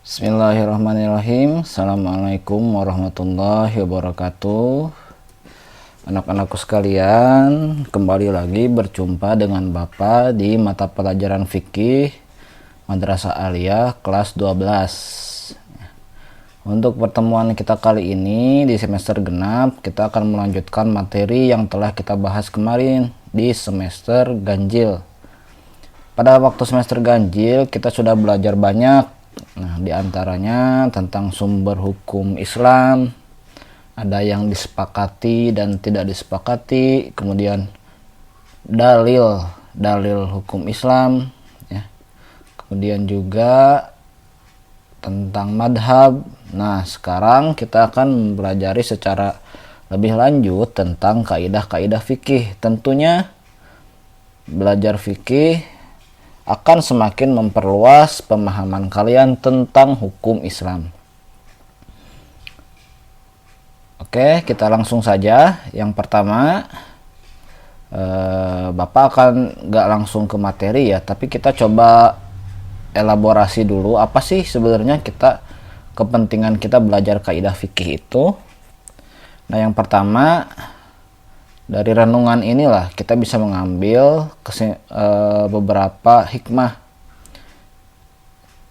Bismillahirrahmanirrahim. Assalamualaikum warahmatullahi wabarakatuh. Anak-anakku sekalian, kembali lagi berjumpa dengan Bapak di mata pelajaran fikih Madrasah Aliyah kelas 12. Untuk pertemuan kita kali ini di semester genap, kita akan melanjutkan materi yang telah kita bahas kemarin di semester ganjil. Pada waktu semester ganjil kita sudah belajar banyak. Nah, diantaranya tentang sumber hukum Islam, ada yang disepakati dan tidak disepakati, kemudian dalil hukum Islam, ya. Kemudian juga tentang madhab. Nah, sekarang kita akan mempelajari secara lebih lanjut tentang kaidah-kaidah fikih. Tentunya belajar fikih akan semakin memperluas pemahaman kalian tentang hukum Islam. Oke, kita langsung saja. Yang pertama, Bapak akan gak langsung ke materi ya, tapi kita coba elaborasi dulu apa sih sebenarnya kepentingan kita belajar kaidah fikih itu. Nah, yang pertama, dari renungan inilah kita bisa mengambil beberapa hikmah.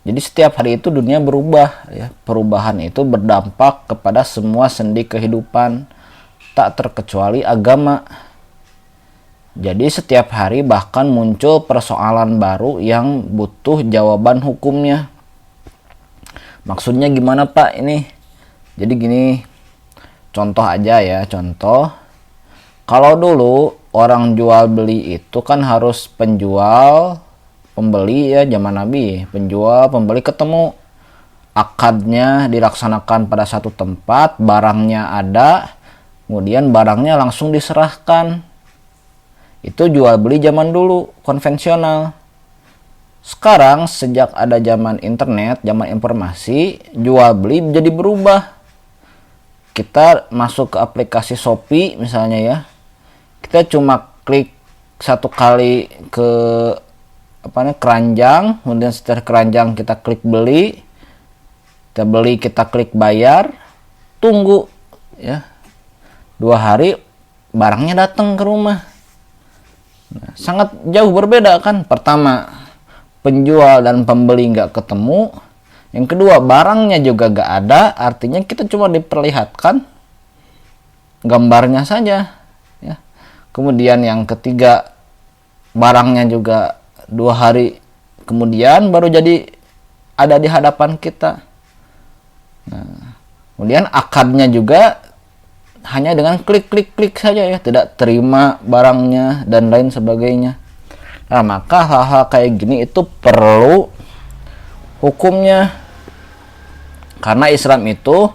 Jadi setiap hari itu dunia berubah, ya. Perubahan itu berdampak kepada semua sendi kehidupan, tak terkecuali agama. Jadi setiap hari bahkan muncul persoalan baru yang butuh jawaban hukumnya. Maksudnya gimana Pak ini? Jadi gini, contoh aja ya, contoh. Kalau dulu orang jual beli itu kan harus penjual pembeli ya, zaman Nabi, penjual pembeli ketemu, akadnya dilaksanakan pada satu tempat, barangnya ada, kemudian barangnya langsung diserahkan. Itu jual beli zaman dulu konvensional. Sekarang sejak ada zaman internet, zaman informasi, jual beli menjadi berubah. Kita masuk ke aplikasi Shopee misalnya ya, kita cuma klik satu kali ke keranjang, kemudian setelah keranjang kita klik beli, kita klik bayar, tunggu ya 2 hari barangnya datang ke rumah. Nah, sangat jauh berbeda kan. Pertama, penjual dan pembeli nggak ketemu. Yang kedua, barangnya juga nggak ada, artinya kita cuma diperlihatkan gambarnya saja. Kemudian yang ketiga, barangnya juga 2 hari kemudian baru jadi ada di hadapan kita. Nah, kemudian akadnya juga hanya dengan klik saja ya, tidak terima barangnya dan lain sebagainya. Nah, maka hal-hal kayak gini itu perlu hukumnya. Karena Islam itu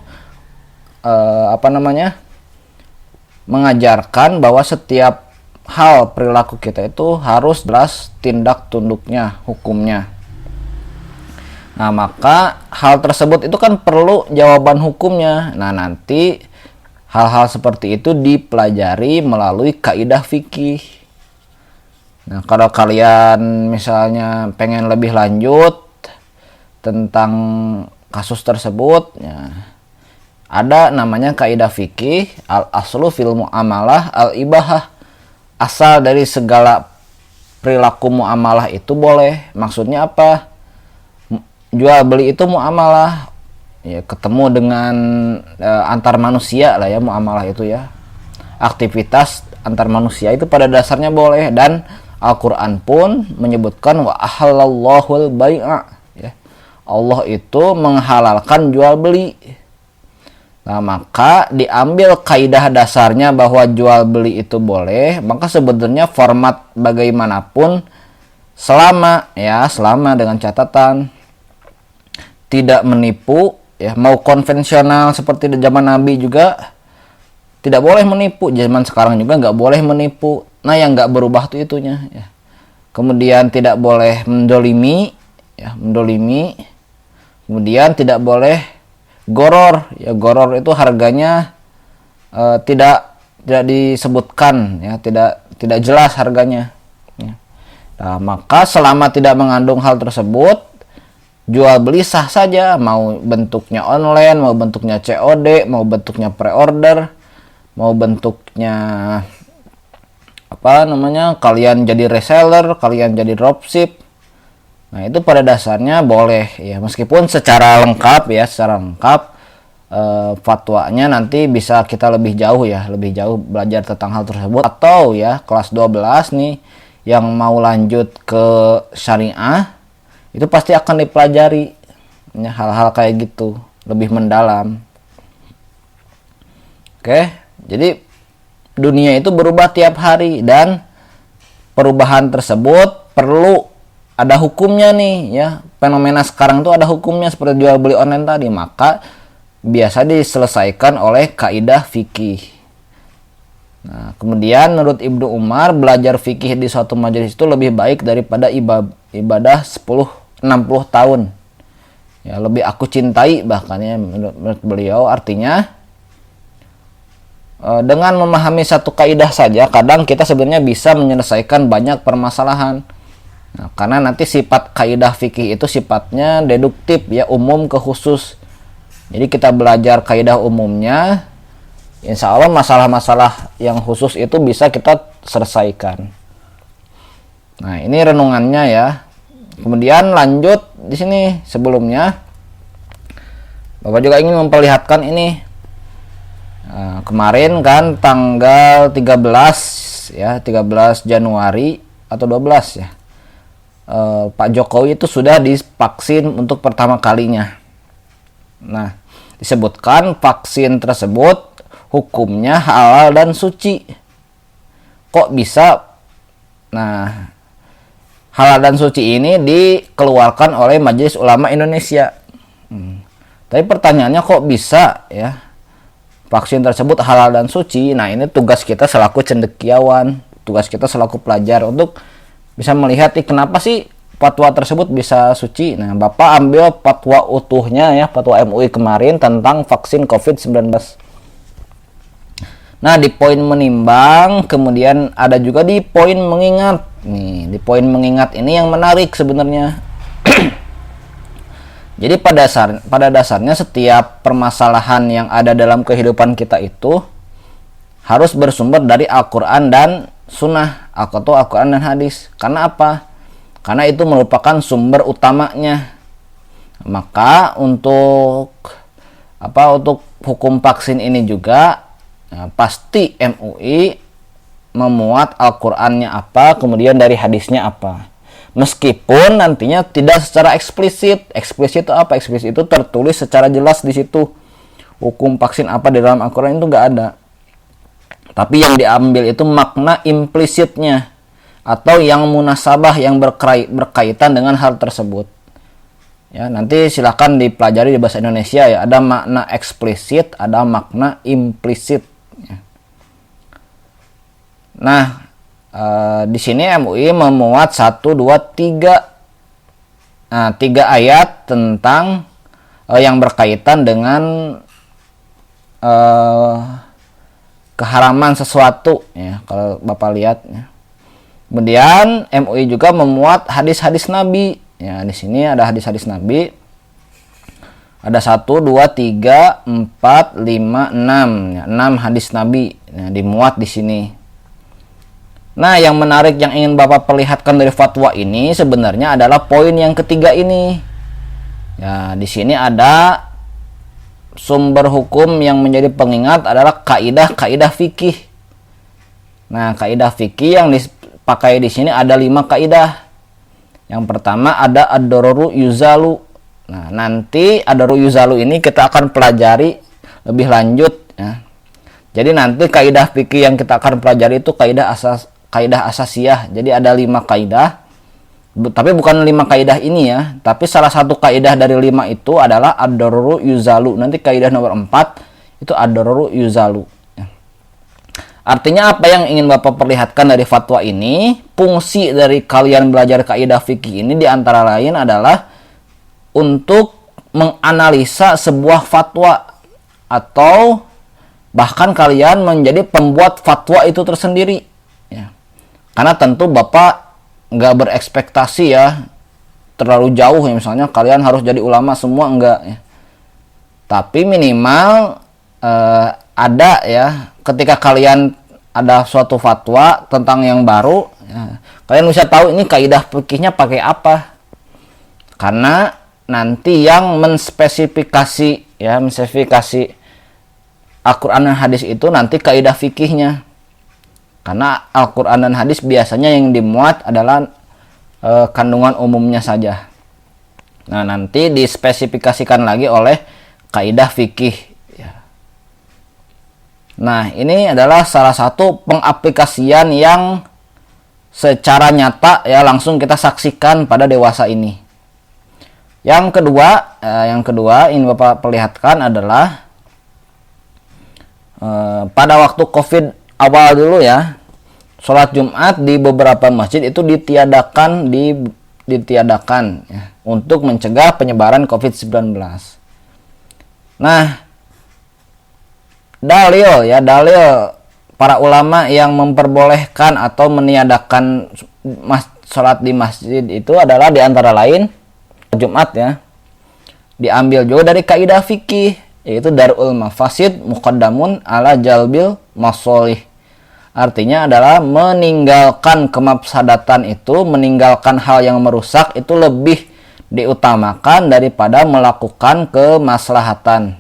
mengajarkan bahwa setiap hal perilaku kita itu harus jelas tindak tunduknya, hukumnya. Nah, maka hal tersebut itu kan perlu jawaban hukumnya. Nah, nanti hal-hal seperti itu dipelajari melalui kaidah fikih. Nah, kalau kalian misalnya pengen lebih lanjut tentang kasus tersebut, ya, ada namanya kaidah fikih al-aslu fil muamalah al-ibahah. Asal dari segala perilaku muamalah itu boleh. Maksudnya apa? Jual beli itu muamalah, ya, ketemu dengan antar manusia lah ya, muamalah itu ya. Aktivitas antar manusia itu pada dasarnya boleh, dan Al-Qur'an pun menyebutkan wa ahallallahu al-bai'a, ya. Allah itu menghalalkan jual beli. Nah, maka diambil kaidah dasarnya bahwa jual beli itu boleh, maka sebenarnya format bagaimanapun selama dengan catatan tidak menipu, ya, mau konvensional seperti di zaman Nabi juga tidak boleh menipu, zaman sekarang juga nggak boleh menipu. Nah, yang nggak berubah tuh itunya, ya. Kemudian tidak boleh mendolimi. Kemudian tidak boleh goror, ya, goror itu harganya tidak disebutkan, ya, tidak jelas harganya, ya. Nah, maka selama tidak mengandung hal tersebut, jual beli sah saja, mau bentuknya online, mau bentuknya COD, mau bentuknya pre-order, mau bentuknya kalian jadi reseller, kalian jadi dropship. Nah, itu pada dasarnya boleh ya, meskipun secara lengkap fatwanya nanti bisa kita lebih jauh belajar tentang hal tersebut, atau ya kelas 12 nih yang mau lanjut ke syariah itu pasti akan dipelajari ya, hal-hal kayak gitu lebih mendalam. Oke, jadi dunia itu berubah tiap hari dan perubahan tersebut perlu ada hukumnya nih ya. Fenomena sekarang tuh ada hukumnya seperti jual beli online tadi, maka biasa diselesaikan oleh kaidah fikih. Nah, kemudian menurut Ibnu Umar, belajar fikih di suatu majelis itu lebih baik daripada ibadah 60 tahun. Ya, lebih aku cintai bahkan ya menurut beliau. Artinya dengan memahami satu kaidah saja kadang kita sebenarnya bisa menyelesaikan banyak permasalahan. Nah, karena nanti sifat kaidah fikih itu sifatnya deduktif ya, umum ke khusus. Jadi kita belajar kaidah umumnya, insya Allah masalah-masalah yang khusus itu bisa kita selesaikan. Nah, ini renungannya ya. Kemudian lanjut di sini sebelumnya, Bapak juga ingin memperlihatkan ini. Nah, kemarin kan tanggal 13 Januari atau 12 ya. Pak Jokowi itu sudah divaksin untuk pertama kalinya. Nah, disebutkan vaksin tersebut hukumnya halal dan suci. Kok bisa? Nah, halal dan suci ini dikeluarkan oleh Majelis Ulama Indonesia. Tapi pertanyaannya kok bisa ya vaksin tersebut halal dan suci? Nah, ini tugas kita selaku cendekiawan, tugas kita selaku pelajar untuk bisa melihat kenapa sih fatwa tersebut bisa suci. Nah, Bapak ambil fatwa utuhnya ya, fatwa MUI kemarin tentang vaksin COVID-19. Nah, di poin menimbang, kemudian ada juga di poin mengingat. Nih, di poin mengingat ini yang menarik sebenarnya. Jadi pada dasarnya setiap permasalahan yang ada dalam kehidupan kita itu harus bersumber dari Al-Quran dan Sunnah, atau Al-Quran dan hadis. Karena apa? Karena itu merupakan sumber utamanya. Maka untuk hukum vaksin ini juga pasti MUI memuat Al-Qur'annya apa, kemudian dari hadisnya apa. Meskipun nantinya tidak secara eksplisit. Eksplisit itu apa? Eksplisit itu tertulis secara jelas di situ. Hukum vaksin apa di dalam Al-Qur'an itu nggak ada. Tapi yang diambil itu makna implisitnya, atau yang munasabah yang berkaitan dengan hal tersebut. Ya, nanti silakan dipelajari di bahasa Indonesia ya. Ada makna eksplisit, ada makna implisit. Ya. Nah, di sini MUI memuat 1, 2, 3 ayat tentang yang berkaitan dengan keharaman sesuatu ya, kalau Bapak lihat ya. Kemudian MUI juga memuat hadis-hadis Nabi. Ya, di sini ada hadis-hadis Nabi. Ada 1, 2, 3, 4, 5, 6. Ya, 6 hadis Nabi ya, dimuat di sini. Nah, yang menarik yang ingin Bapak perlihatkan dari fatwa ini sebenarnya adalah poin yang ketiga ini. Ya, di sini ada sumber hukum yang menjadi pengingat adalah kaidah-kaidah fikih. Nah, kaidah fikih yang pakai di sini ada 5 kaidah. Yang pertama ada ad-dararu yuzalu. Nah, nanti ad-dararu yuzalu ini kita akan pelajari lebih lanjut ya. Jadi nanti kaidah fikih yang kita akan pelajari itu kaidah asasiyah. Jadi ada 5 kaidah. Tapi bukan 5 kaidah ini ya, tapi salah satu kaidah dari 5 itu adalah ad-dararu yuzalu. Nanti kaidah nomor 4 itu ad-dararu yuzalu. Artinya apa yang ingin Bapak perlihatkan dari fatwa ini? Fungsi dari kalian belajar kaidah fikih ini diantara lain adalah untuk menganalisa sebuah fatwa, atau bahkan kalian menjadi pembuat fatwa itu tersendiri ya. Karena tentu Bapak nggak berekspektasi ya terlalu jauh ya, misalnya kalian harus jadi ulama semua, enggak ya. Tapi minimal ada ya, ketika kalian ada suatu fatwa tentang yang baru ya, kalian bisa tahu ini kaidah fikihnya pakai apa. Karena nanti yang menspesifikasi Al-Quran dan hadis itu nanti kaidah fikihnya. Karena Al-Quran dan hadis biasanya yang dimuat adalah kandungan umumnya saja. Nah, nanti dispesifikasikan lagi oleh kaidah fikih. Nah, ini adalah salah satu pengaplikasian yang secara nyata ya langsung kita saksikan pada dewasa ini. Yang kedua ingin Bapak perlihatkan adalah pada waktu Covid awal dulu ya, sholat Jumat di beberapa masjid itu ditiadakan ya, untuk mencegah penyebaran COVID-19. Nah, dalil para ulama yang memperbolehkan atau meniadakan sholat di masjid itu adalah diantara lain Jumat ya, diambil juga dari kaidah fikih, yaitu darul mafasid muqaddamun ala jalbil masolih. Artinya adalah meninggalkan kemafsadatan itu, meninggalkan hal yang merusak itu lebih diutamakan daripada melakukan kemaslahatan.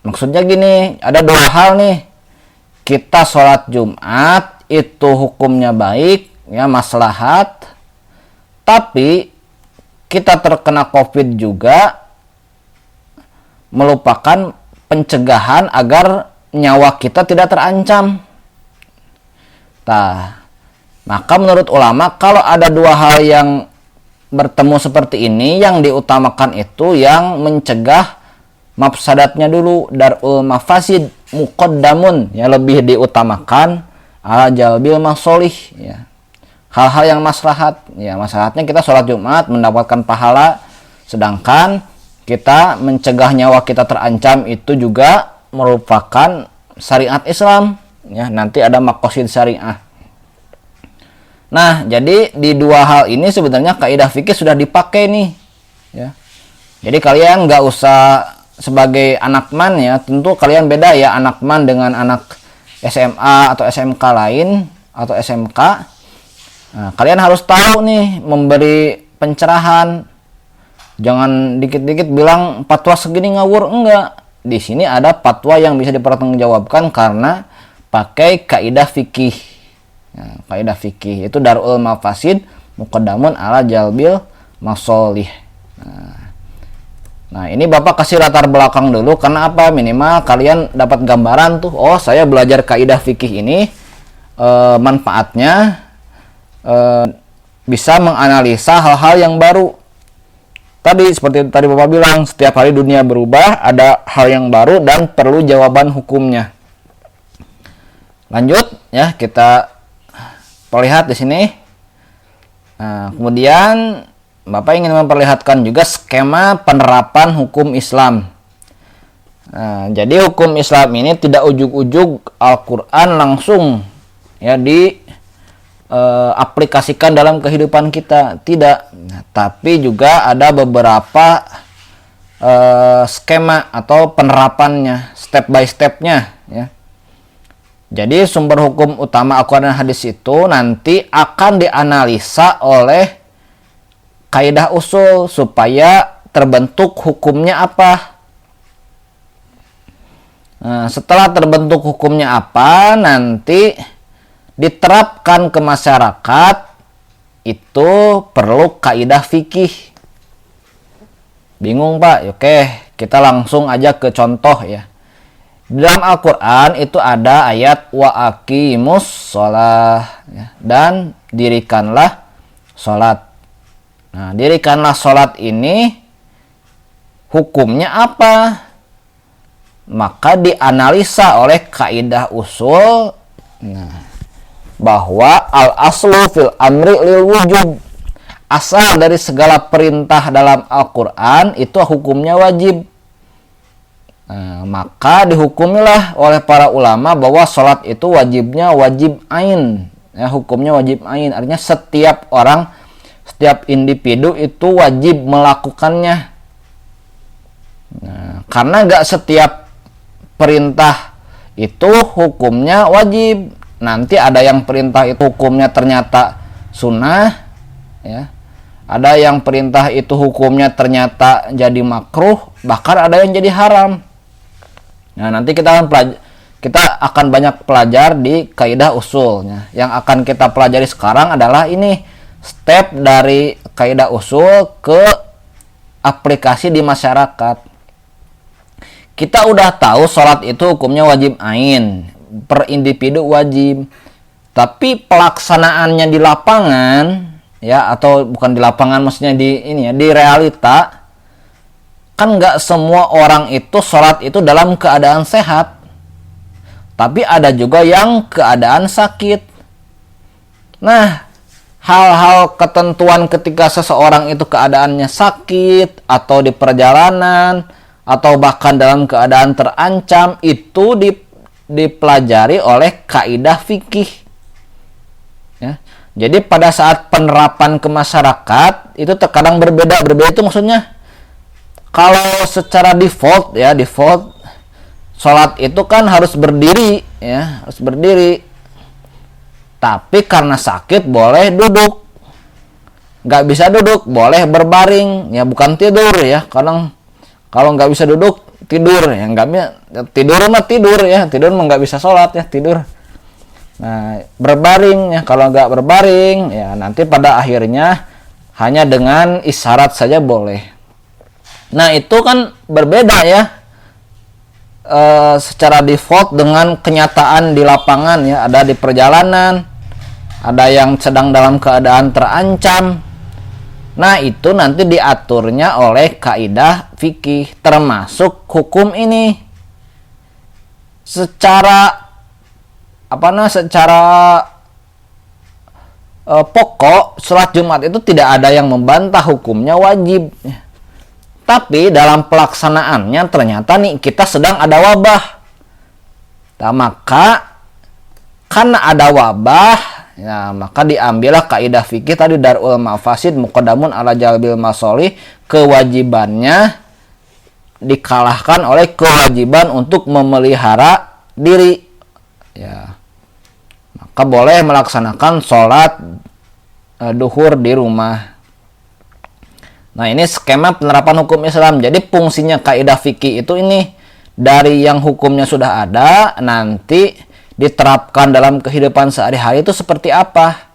Maksudnya gini, ada dua hal nih. Kita sholat Jumat itu hukumnya baik ya, maslahat, tapi kita terkena COVID juga melupakan pencegahan agar nyawa kita tidak terancam. Nah, maka menurut ulama kalau ada dua hal yang bertemu seperti ini, yang diutamakan itu yang mencegah mafsadatnya dulu, darul mafasid muqaddamun ya, lebih diutamakan ala jalbil masolih ya. Hal-hal yang maslahat ya, maslahatnya kita sholat Jumat mendapatkan pahala, sedangkan kita mencegah nyawa kita terancam itu juga merupakan syariat Islam ya, nanti ada maqasid syariah. Nah, jadi di dua hal ini sebenarnya kaidah fikih sudah dipakai nih ya. Jadi kalian nggak usah sebagai anak man ya, tentu kalian beda ya anak man dengan anak SMA atau SMK lain atau SMK. Nah, kalian harus tahu nih memberi pencerahan. Jangan dikit-dikit bilang fatwa segini ngawur, enggak. Di sini ada fatwa yang bisa dipertanggungjawabkan karena pakai kaidah fikih. Nah, kaidah fikih itu darul mafasid muqaddamun ala jalbil masolih. Nah, ini Bapak kasih latar belakang dulu karena apa? Minimal kalian dapat gambaran tuh. Oh, saya belajar kaidah fikih ini manfaatnya bisa menganalisa hal-hal yang baru. Tadi seperti tadi Bapak bilang, setiap hari dunia berubah, ada hal yang baru dan perlu jawaban hukumnya. Lanjut ya, kita perlihat di sini. Nah, kemudian Bapak ingin memperlihatkan juga skema penerapan hukum Islam. Nah, jadi hukum Islam ini tidak ujug-ujug Al-Quran langsung ya aplikasikan dalam kehidupan kita, tidak. Nah, tapi juga ada beberapa skema atau penerapannya, step by stepnya ya. Jadi sumber hukum utama Al-Quran dan hadis itu nanti akan dianalisa oleh kaidah usul supaya terbentuk hukumnya apa. Nah, setelah terbentuk hukumnya apa, nanti diterapkan ke masyarakat, itu perlu kaidah fikih. Bingung Pak? Oke, kita langsung aja ke contoh ya. Di dalam Al-Quran itu ada ayat wa aqimus sholah ya, dan dirikanlah sholat. Nah, dirikanlah sholat ini hukumnya apa? Maka dianalisa oleh kaidah usul. Nah, bahwa al-aslu fil amri lil wujub, asal dari segala perintah dalam Al-Quran itu hukumnya wajib. Nah, maka dihukumilah oleh para ulama bahwa sholat itu wajibnya wajib ain ya, hukumnya wajib ain, artinya setiap setiap individu itu wajib melakukannya. Nah, karena nggak setiap perintah itu hukumnya wajib. Nanti ada yang perintah itu hukumnya ternyata sunnah, ya. Ada yang perintah itu hukumnya ternyata jadi makruh, bahkan ada yang jadi haram. Nah, nanti kita akan banyak pelajar di kaidah usulnya. Yang akan kita pelajari sekarang adalah ini step dari kaidah usul ke aplikasi di masyarakat. Kita udah tahu sholat itu hukumnya wajib ain, per individu wajib. Tapi pelaksanaannya di lapangan, ya, atau bukan di lapangan, maksudnya di realita, kan nggak semua orang itu sholat itu dalam keadaan sehat, tapi ada juga yang keadaan sakit. Nah, hal-hal ketentuan ketika seseorang itu keadaannya sakit atau di perjalanan atau bahkan dalam keadaan terancam itu dipelajari oleh kaidah fikih, ya. Jadi pada saat penerapan ke masyarakat itu terkadang berbeda itu maksudnya. Kalau secara default sholat itu kan harus berdiri, ya, harus berdiri. Tapi karena sakit boleh duduk. Nggak bisa duduk, boleh berbaring, ya, bukan tidur, ya. Kalau nggak bisa duduk, tidur, ya. Tidur mah tidur, ya. Tidur mah nggak bisa sholat, ya, tidur. Nah, berbaring, ya. Kalau nggak berbaring, ya, nanti pada akhirnya hanya dengan isyarat saja boleh. Nah, itu kan berbeda, ya, secara default dengan kenyataan di lapangan, ya. Ada di perjalanan, ada yang sedang dalam keadaan terancam. Nah, itu nanti diaturnya oleh kaidah fikih, termasuk hukum ini. Secara pokok, sholat Jumat itu tidak ada yang membantah hukumnya wajib. Tapi dalam pelaksanaannya ternyata nih kita sedang ada wabah. Nah, maka karena ada wabah, ya, maka diambillah kaidah fikih tadi, darul mafasid muqaddamun ala jalbil masolih. Kewajibannya dikalahkan oleh kewajiban untuk memelihara diri, ya. Maka boleh melaksanakan sholat duhur di rumah. Nah, ini skema penerapan hukum Islam. Jadi fungsinya kaidah fikih itu ini, dari yang hukumnya sudah ada, nanti diterapkan dalam kehidupan sehari-hari itu seperti apa.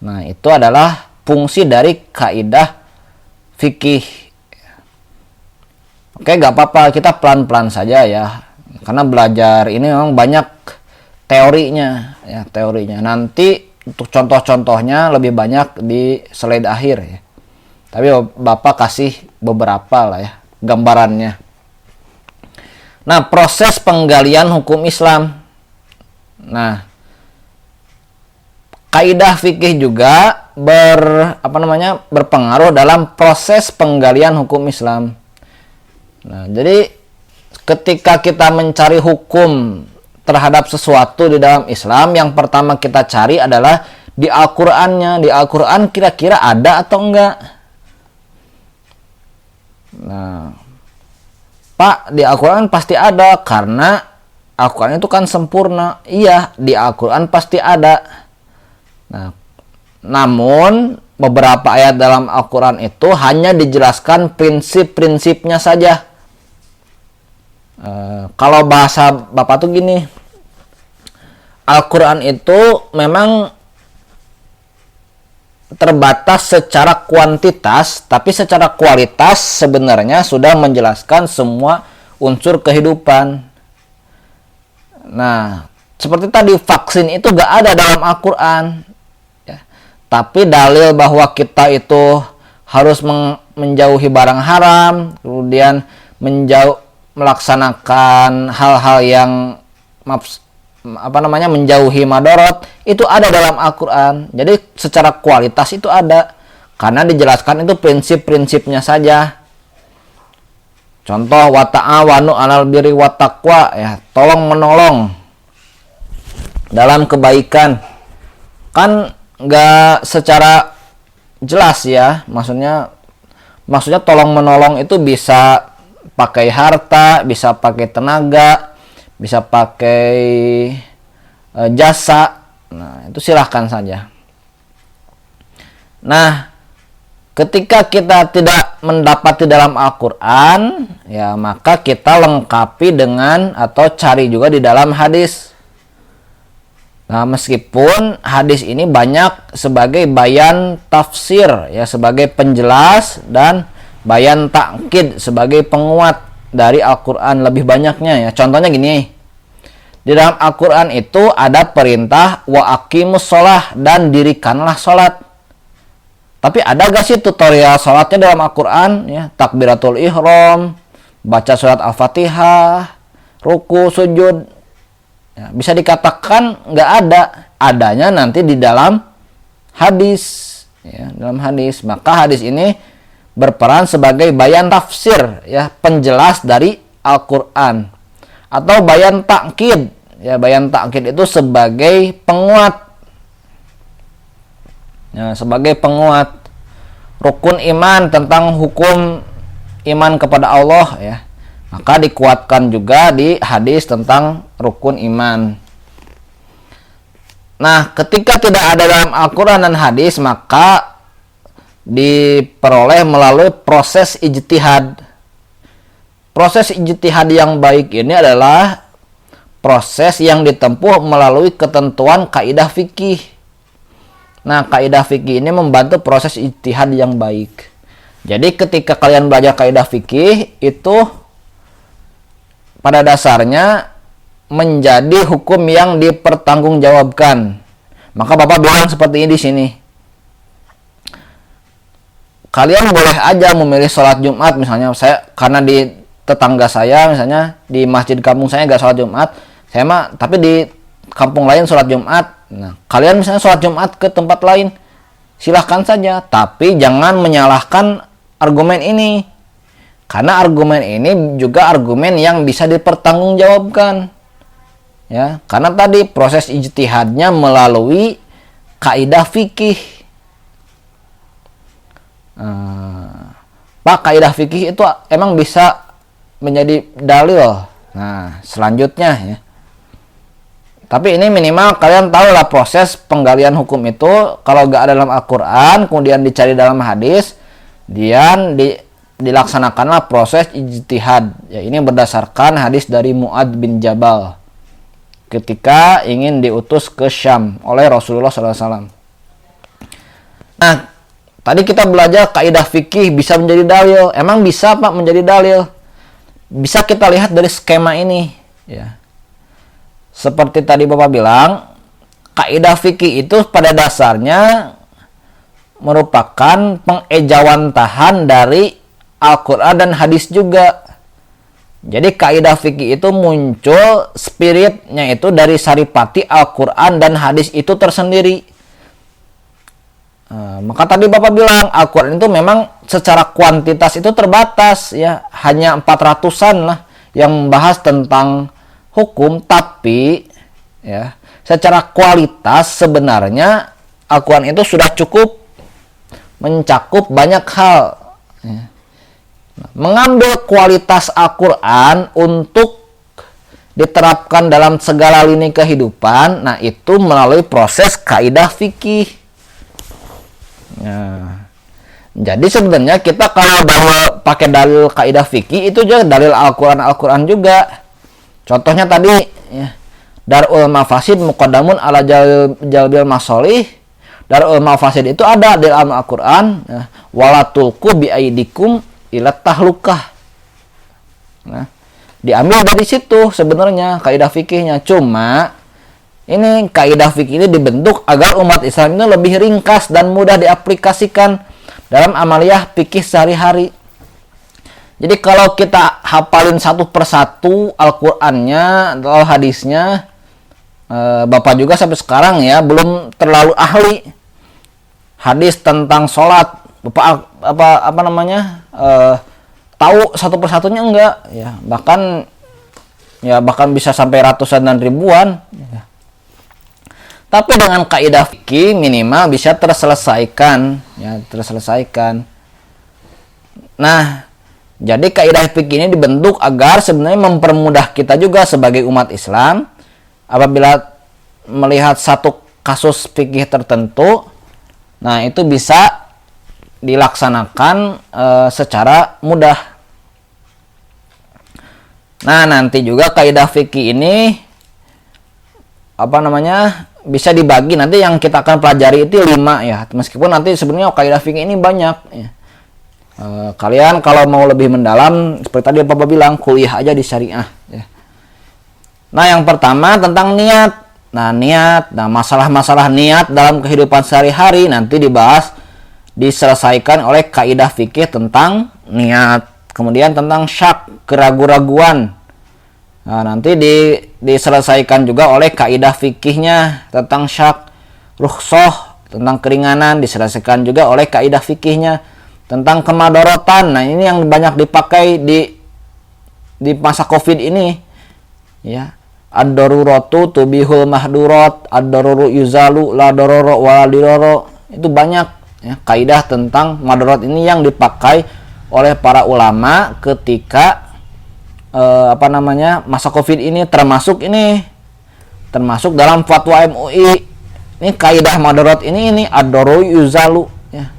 Nah, itu adalah fungsi dari kaidah fikih. Oke, gak apa-apa, kita pelan-pelan saja, ya. Karena belajar ini memang banyak teorinya, ya, teorinya. Nanti untuk contoh-contohnya lebih banyak di slide akhir, ya. Tapi Bapak kasih beberapa lah, ya, gambarannya. Nah, proses penggalian hukum Islam. Nah, kaidah fikih juga berpengaruh dalam proses penggalian hukum Islam. Nah, jadi ketika kita mencari hukum terhadap sesuatu di dalam Islam, yang pertama kita cari adalah di Al-Qur'annya. Di Al-Qur'an kira-kira ada atau enggak? Nah, Pak, di Al-Quran pasti ada, karena Al-Quran itu kan sempurna. Iya, di Al-Quran pasti ada. Nah, namun beberapa ayat dalam Al-Quran itu hanya dijelaskan prinsip-prinsipnya saja. Kalau bahasa Bapak tuh gini, Al-Quran itu memang terbatas secara kuantitas, tapi secara kualitas sebenarnya sudah menjelaskan semua unsur kehidupan. Nah, seperti tadi, vaksin itu gak ada dalam Al-Quran, ya. Tapi dalil bahwa kita itu harus menjauhi barang haram, kemudian melaksanakan hal-hal yang menjauhi madorot, itu ada dalam Al-Quran. Jadi secara kualitas itu ada, karena dijelaskan itu prinsip-prinsipnya saja. Contoh, wa ta'awanu 'alal birri wat taqwa, ya, tolong menolong dalam kebaikan. Kan nggak secara jelas ya, maksudnya tolong menolong itu bisa pakai harta, bisa pakai tenaga, bisa pakai jasa. Nah, itu silahkan saja. Nah, ketika kita tidak mendapati dalam Al-Quran, ya maka kita lengkapi dengan atau cari juga di dalam hadis. Nah, meskipun hadis ini banyak sebagai bayan tafsir, ya sebagai penjelas, dan bayan takkid sebagai penguat dari Al-Quran lebih banyaknya ya. Contohnya gini. Di dalam Al-Quran itu ada perintah wa aqimus sholah, dan dirikanlah sholat. Tapi ada gak sih tutorial sholatnya dalam Al-Quran? Ya, takbiratul ihram, baca surat Al-Fatihah, ruku, sujud. Ya, bisa dikatakan nggak ada. Adanya nanti di dalam hadis. Ya, dalam hadis. Maka hadis ini berperan sebagai bayan tafsir, ya, penjelas dari Al-Quran. Atau bayan takkid. Ya, bayan takkid itu sebagai penguat. Ya, sebagai penguat rukun iman, tentang hukum iman kepada Allah, ya. Maka dikuatkan juga di hadis tentang rukun iman. Nah, ketika tidak ada dalam Al-Quran dan hadis, maka diperoleh melalui proses ijtihad. Proses ijtihad yang baik ini adalah proses yang ditempuh melalui ketentuan kaidah fikih. Nah, kaidah fikih ini membantu proses ijtihad yang baik. Jadi ketika kalian belajar kaidah fikih, itu pada dasarnya menjadi hukum yang dipertanggungjawabkan. Maka Bapak bilang seperti ini di sini. Kalian boleh aja memilih sholat Jumat, misalnya saya, karena di tetangga saya misalnya di masjid kampung saya nggak sholat Jumat, saya mah tapi di kampung lain sholat Jumat. Nah, kalian misalnya sholat Jumat ke tempat lain, silahkan saja, tapi jangan menyalahkan argumen ini, karena argumen ini juga argumen yang bisa dipertanggungjawabkan, ya, karena tadi proses ijtihadnya melalui kaidah fikih. Pak, kaidah fikih itu emang bisa menjadi dalil. Nah, selanjutnya ya. Tapi ini minimal kalian tahu lah proses penggalian hukum itu. Kalau nggak ada dalam Al-Quran, kemudian dicari dalam hadis, dilaksanakanlah proses ijtihad. Ya, ini berdasarkan hadis dari Mu'adz bin Jabal ketika ingin diutus ke Syam oleh Rasulullah SAW. Nah, tadi kita belajar kaidah fikih bisa menjadi dalil. Emang bisa, Pak, menjadi dalil? Bisa kita lihat dari skema ini, ya. Seperti tadi Bapak bilang, kaidah fikih itu pada dasarnya merupakan pengejawantahan dari Al-Quran dan hadis juga. Jadi kaidah fikih itu muncul spiritnya itu dari saripati Al-Quran dan hadis itu tersendiri. Maka tadi Bapak bilang Al-Quran itu memang secara kuantitas itu terbatas, ya, hanya 400-an lah yang membahas tentang hukum, tapi ya secara kualitas sebenarnya Al-Quran itu sudah cukup mencakup banyak hal, ya. Mengambil kualitas Al-Quran untuk diterapkan dalam segala lini kehidupan, nah itu melalui proses kaidah fikih. Nah, jadi sebenarnya kita kalau pakai dalil kaidah fikih itu juga dalil Al-Quran juga. Contohnya tadi, ya, Darul Mafasid muqaddamun ala jalbil masolih. Darul Mafasid itu ada di dalam Al-Quran, ya, walatulku biaidikum ilat tahlukah. Nah, diambil dari situ sebenarnya kaidah fikihnya. Cuma ini kaidah fikih ini dibentuk agar umat Islam itu lebih ringkas dan mudah diaplikasikan dalam amaliyah fikih sehari-hari. Jadi kalau kita hafalin satu persatu Al-Qurannya atau hadisnya, Bapak juga sampai sekarang ya belum terlalu ahli hadis tentang sholat. Bapak tahu satu persatunya enggak, ya, bahkan bisa sampai ratusan dan ribuan, ya. Tapi dengan kaidah fikih minimal bisa terselesaikan, ya, terselesaikan. Nah, jadi kaidah fikih ini dibentuk agar sebenarnya mempermudah kita juga sebagai umat Islam apabila melihat satu kasus fikih tertentu, nah itu bisa dilaksanakan secara mudah. Nah, nanti juga kaidah fikih ini bisa dibagi, nanti yang kita akan pelajari itu 5 ya. Meskipun nanti sebenarnya kaidah fikih ini banyak ya. Kalian kalau mau lebih mendalam seperti tadi Bapak bilang, kuliah aja di syariah ya. Nah, yang pertama tentang niat. Nah, masalah-masalah niat dalam kehidupan sehari-hari nanti diselesaikan oleh kaidah fikih tentang niat. Kemudian tentang syak, keraguan-raguan. Nah, nanti diselesaikan juga oleh kaidah fikihnya tentang syak. Rukhsah, tentang keringanan, diselesaikan juga oleh kaidah fikihnya tentang kemadorotan. Nah, ini yang banyak dipakai di masa Covid ini ya. Ad-daruratu tubihul mahdurat, ad-daruru yuzalu la darara wa la dirara. Itu banyak ya, kaidah tentang madarat ini yang dipakai oleh para ulama ketika masa Covid ini, termasuk dalam fatwa MUI. Ini kaidah madarat ini ad-daruru yuzalu ya.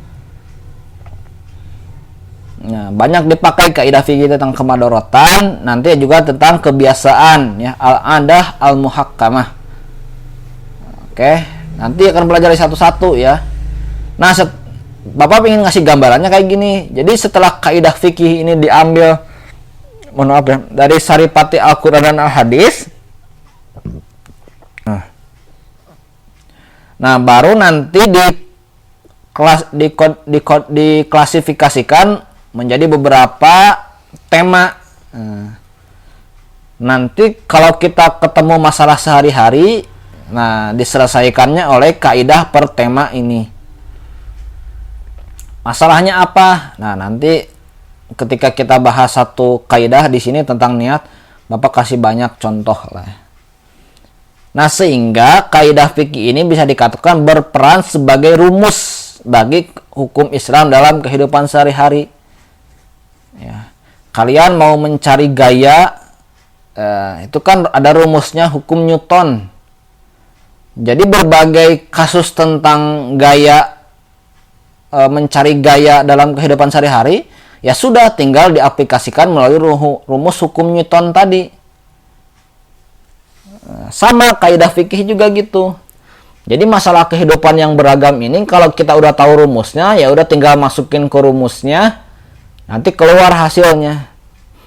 Nah, banyak dipakai kaidah fikih tentang kemadharatan, nanti juga tentang kebiasaan ya, al-adah al-muhakkamah. Oke, nanti akan belajar satu-satu ya. Nah, Bapak ingin ngasih gambarannya kayak gini. Jadi setelah kaidah fikih ini diambil dari Saripati Al-Qur'an dan Al-Hadis. Nah, baru nanti diklasifikasikan menjadi beberapa tema. Nanti kalau kita ketemu masalah sehari-hari, nah diselesaikannya oleh kaidah per tema ini. Masalahnya apa? Nah, nanti ketika kita bahas satu kaidah di sini tentang niat, Bapak kasih banyak contoh lah. Nah, sehingga kaidah fikih ini bisa dikatakan berperan sebagai rumus bagi hukum Islam dalam kehidupan sehari-hari. Ya. Kalian mau mencari gaya, itu kan ada rumusnya hukum Newton. Jadi berbagai kasus tentang gaya, mencari gaya dalam kehidupan sehari-hari, ya sudah tinggal diaplikasikan melalui rumus hukum Newton tadi. Sama kaidah fikih juga gitu. Jadi masalah kehidupan yang beragam ini kalau kita udah tahu rumusnya, ya udah tinggal masukin ke rumusnya. Nanti keluar hasilnya.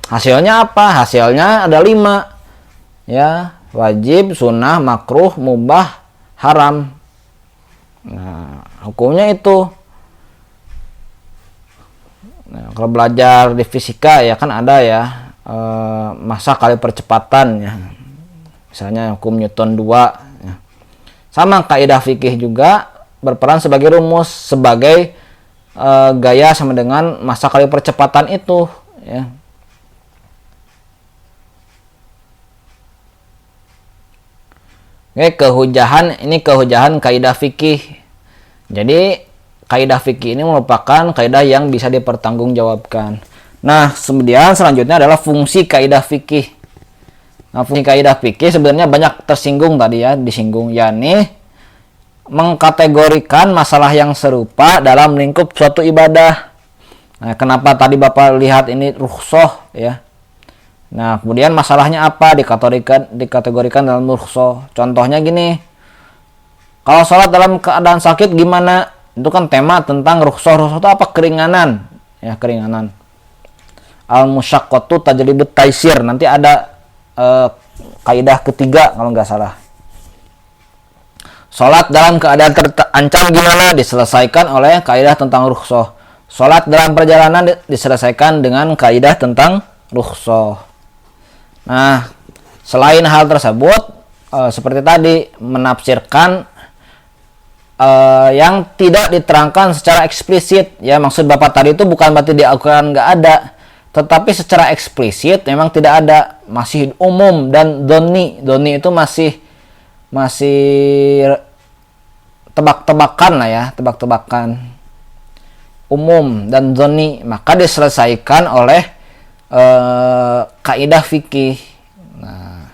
Hasilnya apa? Hasilnya ada 5. Ya, wajib, sunnah, makruh, mubah, haram. Nah, hukumnya itu. Nah, kalau belajar di fisika ya kan ada ya massa kali percepatan ya. Misalnya hukum Newton 2 ya. Sama kaidah fikih juga berperan sebagai rumus, sebagai gaya sama dengan massa kali percepatan itu ya. Oke, kehujahan kaidah fikih. Jadi kaidah fikih ini merupakan kaidah yang bisa dipertanggungjawabkan. Nah, kemudian selanjutnya adalah fungsi kaidah fikih. Nah, fungsi kaidah fikih sebenarnya banyak tersinggung tadi ya, disinggung, yakni mengkategorikan masalah yang serupa dalam lingkup suatu ibadah. Nah, kenapa tadi Bapak lihat ini rukhsah ya. Nah, kemudian masalahnya apa? Dikategorikan dalam rukhsah. Contohnya gini. Kalau sholat dalam keadaan sakit gimana? Itu kan tema tentang rukhsah. Rukhsah itu apa? Keringanan. Ya, keringanan. Al-musyaqqatu tajlibut taisir. Nanti ada kaidah ketiga kalau nggak salah. Sholat dalam keadaan terancam gimana? Diselesaikan oleh kaidah tentang rukhsah. Sholat dalam perjalanan diselesaikan dengan kaidah tentang rukhsah. Nah, selain hal tersebut, seperti tadi, menafsirkan yang tidak diterangkan secara eksplisit. Ya, maksud Bapak tadi itu bukan berarti di Al-Quran nggak ada, tetapi secara eksplisit memang tidak ada, masih umum dan doni itu masih tebak-tebakan lah ya, tebak-tebakan umum dan dzanni, maka diselesaikan oleh kaidah fikih. Nah,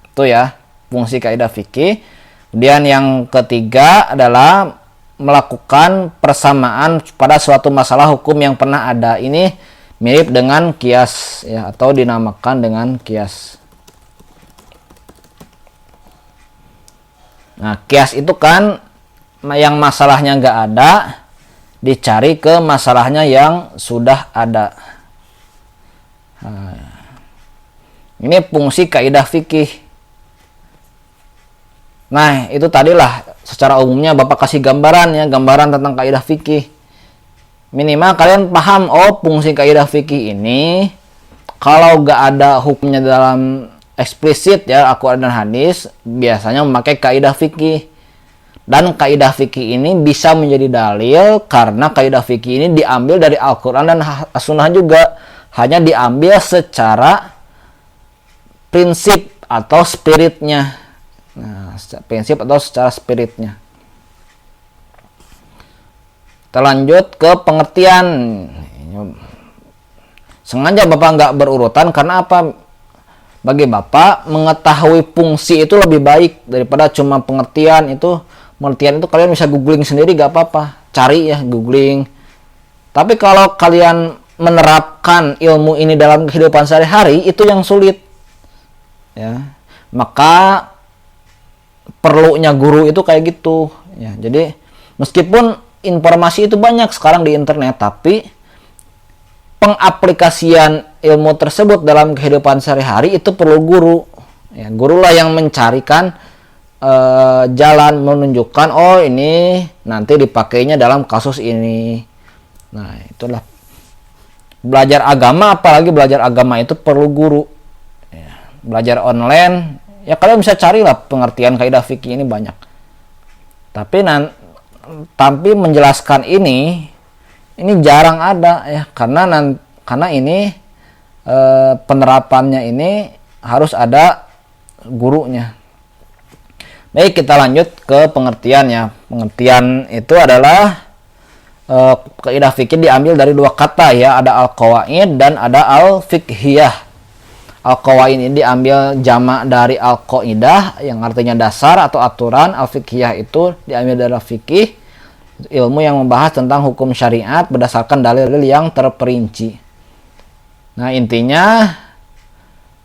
itu ya fungsi kaidah fikih. Kemudian yang ketiga adalah melakukan persamaan pada suatu masalah hukum yang pernah ada. Ini mirip dengan kias ya, atau dinamakan dengan kias. Nah, kias itu kan yang masalahnya nggak ada dicari ke masalahnya yang sudah ada. Nah, ini fungsi kaidah fikih. Nah, itu tadilah secara umumnya Bapak kasih gambaran ya, gambaran tentang kaidah fikih. Minimal kalian paham, oh fungsi kaidah fikih ini kalau nggak ada hukumnya dalam eksplisit ya Al-Quran dan hadis, biasanya memakai kaidah fikih. Dan kaidah fikih ini bisa menjadi dalil karena kaidah fikih ini diambil dari Al-Quran dan As-Sunnah juga, hanya diambil secara prinsip atau spiritnya. Nah, prinsip atau secara spiritnya. Kita lanjut ke pengertian. Sengaja Bapak nggak berurutan karena apa? Bagi Bapak mengetahui fungsi itu lebih baik daripada cuma pengertian itu. Pengertian itu kalian bisa googling sendiri gak apa-apa, cari ya, googling. Tapi kalau kalian menerapkan ilmu ini dalam kehidupan sehari-hari, itu yang sulit ya. Maka perlunya guru itu kayak gitu ya. Jadi meskipun informasi itu banyak sekarang di internet, tapi pengaplikasian ilmu tersebut dalam kehidupan sehari-hari itu perlu guru ya. Gurulah yang mencarikan jalan, menunjukkan oh ini nanti dipakainya dalam kasus ini. Nah, itulah belajar agama, apalagi belajar agama itu perlu guru ya. Belajar online ya kalian bisa carilah pengertian kaidah fikih ini banyak. Tapi menjelaskan ini jarang ada ya, karena ini penerapannya ini harus ada gurunya. Baik, kita lanjut ke pengertian ya. Pengertian itu adalah kaidah fikih diambil dari dua kata ya, ada al-qawaid dan ada al-fiqhiyah. Al-qawaid ini diambil jamak dari al-qaidah yang artinya dasar atau aturan. Al-fiqhiyah itu diambil dari fikih, ilmu yang membahas tentang hukum syariat berdasarkan dalil-dalil yang terperinci. Nah, intinya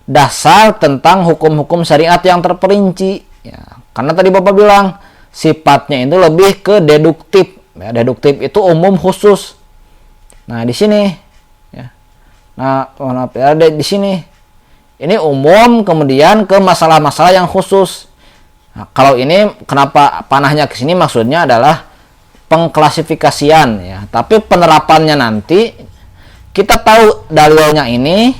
dasar tentang hukum-hukum syariat yang terperinci ya. Karena tadi Bapak bilang sifatnya itu lebih ke deduktif ya. Deduktif itu umum khusus. Nah, di sini ya. Nah, maaf ya, di sini ini umum, kemudian ke masalah-masalah yang khusus. Nah, kalau ini kenapa panahnya ke sini, maksudnya adalah pengklasifikasian ya. Tapi penerapannya nanti kita tahu dalilnya ini,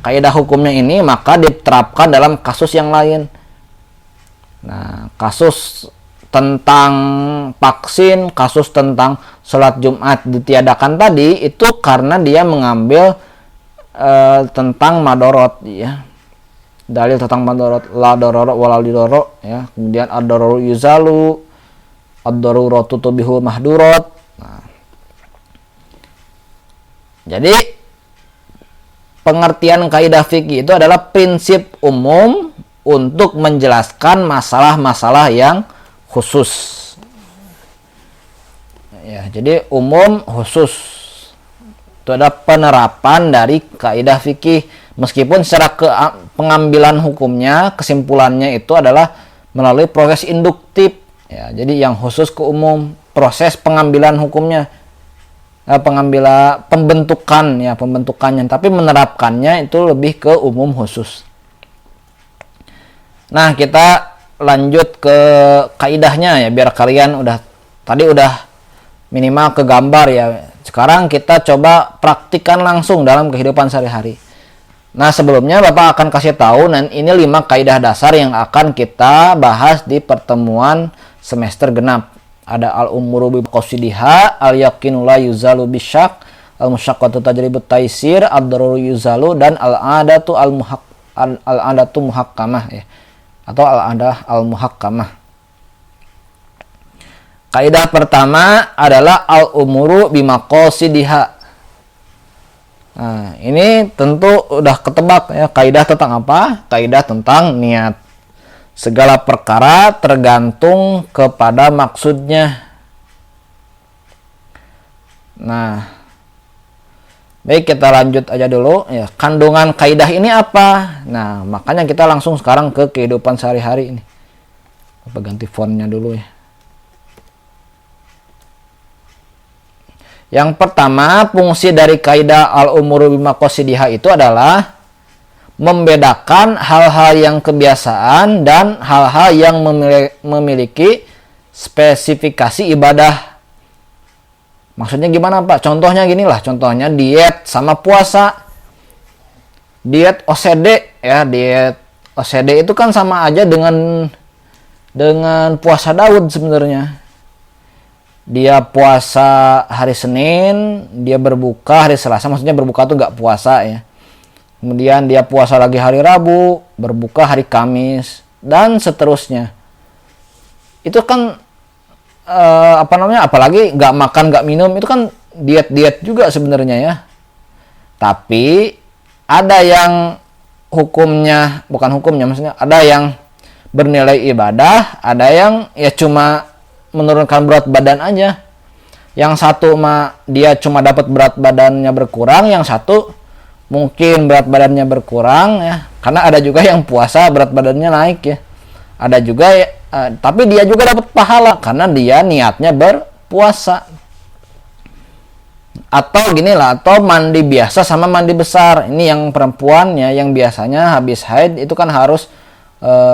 kaidah hukumnya ini, maka diterapkan dalam kasus yang lain. Nah, kasus tentang vaksin, kasus tentang sholat Jumat ditiadakan tadi itu karena dia mengambil tentang madorot ya. Dalil tentang madorot, la dororo wala didoro ya. Kemudian ad-dororu yuzalu, ad-daruratu tubihul mahdurot. Nah, jadi pengertian kaidah fikih itu adalah prinsip umum untuk menjelaskan masalah-masalah yang khusus. Ya, jadi umum khusus. Itu ada penerapan dari kaidah fikih. Meskipun secara pengambilan hukumnya, kesimpulannya itu adalah melalui proses induktif. Ya, jadi yang khusus ke umum, proses pengambilan hukumnya, pembentukannya, tapi menerapkannya itu lebih ke umum khusus. Nah, kita lanjut ke kaidahnya ya, biar kalian udah minimal ke gambar ya. Sekarang kita coba praktikkan langsung dalam kehidupan sehari-hari. Nah, sebelumnya Bapak akan kasih tahu, dan ini 5 kaidah dasar yang akan kita bahas di pertemuan semester genap. Ada al-umuru bi qasidiha, al-yaqinu la yuzalu bisyak, al-musyaqqatu tajribut taisir, ad-daruru yuzalu, dan al-adatu muhakkamah ya. Atau al-adah al-muhakkamah. Kaidah pertama adalah al-umuru bimaqasidiha. Nah, ini tentu udah ketebak ya, kaidah tentang apa? Kaidah tentang niat. Segala perkara tergantung kepada maksudnya. Nah, baik, kita lanjut aja dulu ya. Kandungan kaidah ini apa? Nah, makanya kita langsung sekarang ke kehidupan sehari-hari ini. Apa ganti fontnya dulu ya. Yang pertama, fungsi dari kaidah al-umuru bimaqasidiha itu adalah membedakan hal-hal yang kebiasaan dan hal-hal yang memiliki spesifikasi ibadah. Maksudnya gimana, Pak? Contohnya gini lah, contohnya diet sama puasa. Diet OCD ya, diet OCD itu kan sama aja dengan puasa Daud sebenarnya. Dia puasa hari Senin, dia berbuka hari Selasa, maksudnya berbuka tuh nggak puasa ya. Kemudian dia puasa lagi hari Rabu, berbuka hari Kamis, dan seterusnya. Itu kan apalagi nggak makan nggak minum, itu kan diet juga sebenarnya ya. Tapi ada yang maksudnya ada yang bernilai ibadah, ada yang ya cuma menurunkan berat badan aja. Yang satu dia cuma dapat berat badannya berkurang, yang satu mungkin berat badannya berkurang ya. Karena ada juga yang puasa berat badannya naik ya. Ada juga ya, tapi dia juga dapat pahala karena dia niatnya berpuasa. Atau gini lah, atau mandi biasa sama mandi besar. Ini yang perempuan ya, yang biasanya habis haid itu kan harus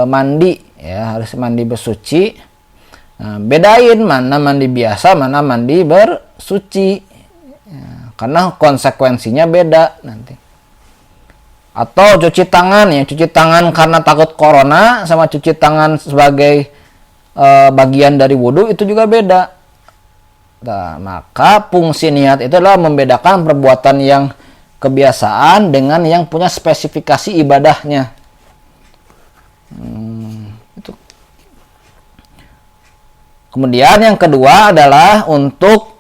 mandi ya, harus mandi bersuci. Nah, bedain mana mandi biasa, mana mandi bersuci ya, karena konsekuensinya beda nanti. Atau cuci tangan ya, cuci tangan karena takut corona sama cuci tangan sebagai bagian dari wudhu itu juga beda. Nah, maka fungsi niat itu adalah membedakan perbuatan yang kebiasaan dengan yang punya spesifikasi ibadahnya. Kemudian yang kedua adalah untuk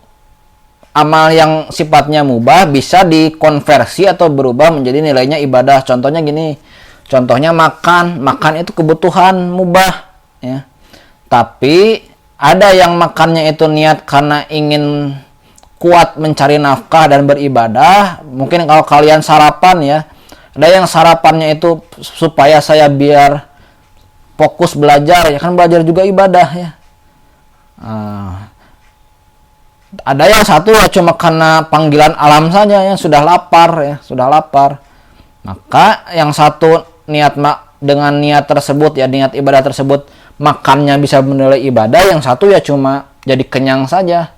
amal yang sifatnya mubah bisa dikonversi atau berubah menjadi nilainya ibadah. Contohnya gini, contohnya makan itu kebutuhan mubah ya. Tapi ada yang makannya itu niat karena ingin kuat mencari nafkah dan beribadah. Mungkin kalau kalian sarapan ya, ada yang sarapannya itu supaya saya biar fokus belajar ya, kan belajar juga ibadah ya. Ada yang satu ya cuma karena panggilan alam saja ya, sudah lapar. Maka yang satu dengan niat tersebut ya, niat ibadah tersebut makannya bisa menilai ibadah, yang satu ya cuma jadi kenyang saja.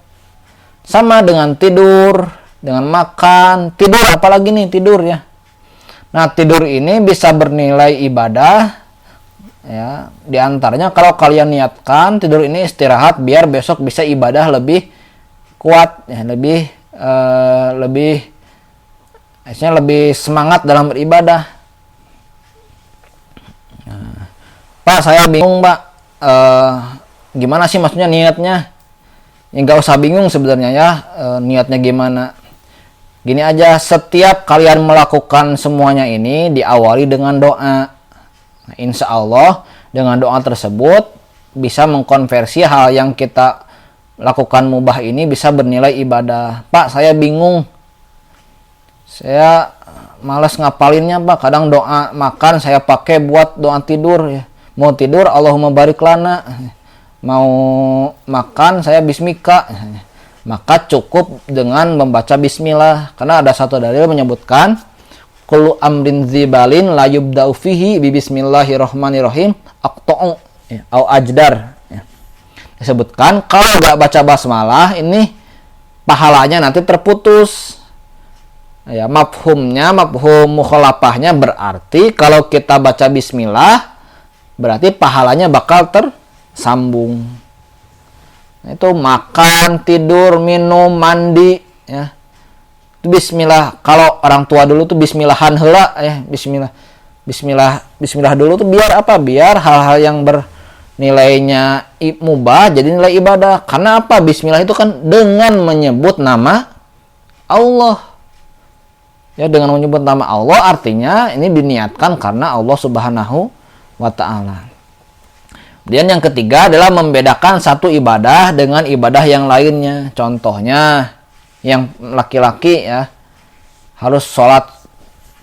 Sama dengan tidur, dengan makan, tidur apalagi nih tidur ya. Nah, tidur ini bisa bernilai ibadah. Ya, di antaranya kalau kalian niatkan tidur ini istirahat biar besok bisa ibadah lebih kuat ya, lebih semangat dalam beribadah. Nah, Pak, saya bingung, Pak. Gimana sih maksudnya niatnya? Ya nggak usah bingung sebenarnya ya, niatnya gimana. Gini aja, setiap kalian melakukan semuanya ini diawali dengan doa. Nah, insya Allah dengan doa tersebut bisa mengkonversi hal yang kita lakukan mubah ini bisa bernilai ibadah. Pak, saya bingung. Saya malas ngapalinnya, Pak. Kadang doa makan saya pakai buat doa tidur ya. Mau tidur Allahumma barik lana. Mau makan saya bismika. Maka cukup dengan membaca bismillah. Karena ada satu dalil menyebutkan kullu amrin dzibalin la yubda'u fihi bi bismillahirrahmanirrahim aqta'u au ajdar ya. Disebutkan kalau enggak baca basmalah ini pahalanya nanti terputus. Ya, mafhum mukhalafahnya berarti kalau kita baca bismillah berarti pahalanya bakal tersambung. Itu makan, tidur, minum, mandi ya. Bismillah. Kalau orang tua dulu tuh bismillahan heula ya, bismillah dulu tuh biar apa? Biar hal-hal yang nilainya mubah jadi nilai ibadah. Karena apa? Bismillah itu kan dengan menyebut nama Allah. Ya, dengan menyebut nama Allah artinya ini diniatkan karena Allah Subhanahu wa taala. Kemudian yang ketiga adalah membedakan satu ibadah dengan ibadah yang lainnya. Contohnya yang laki-laki ya harus sholat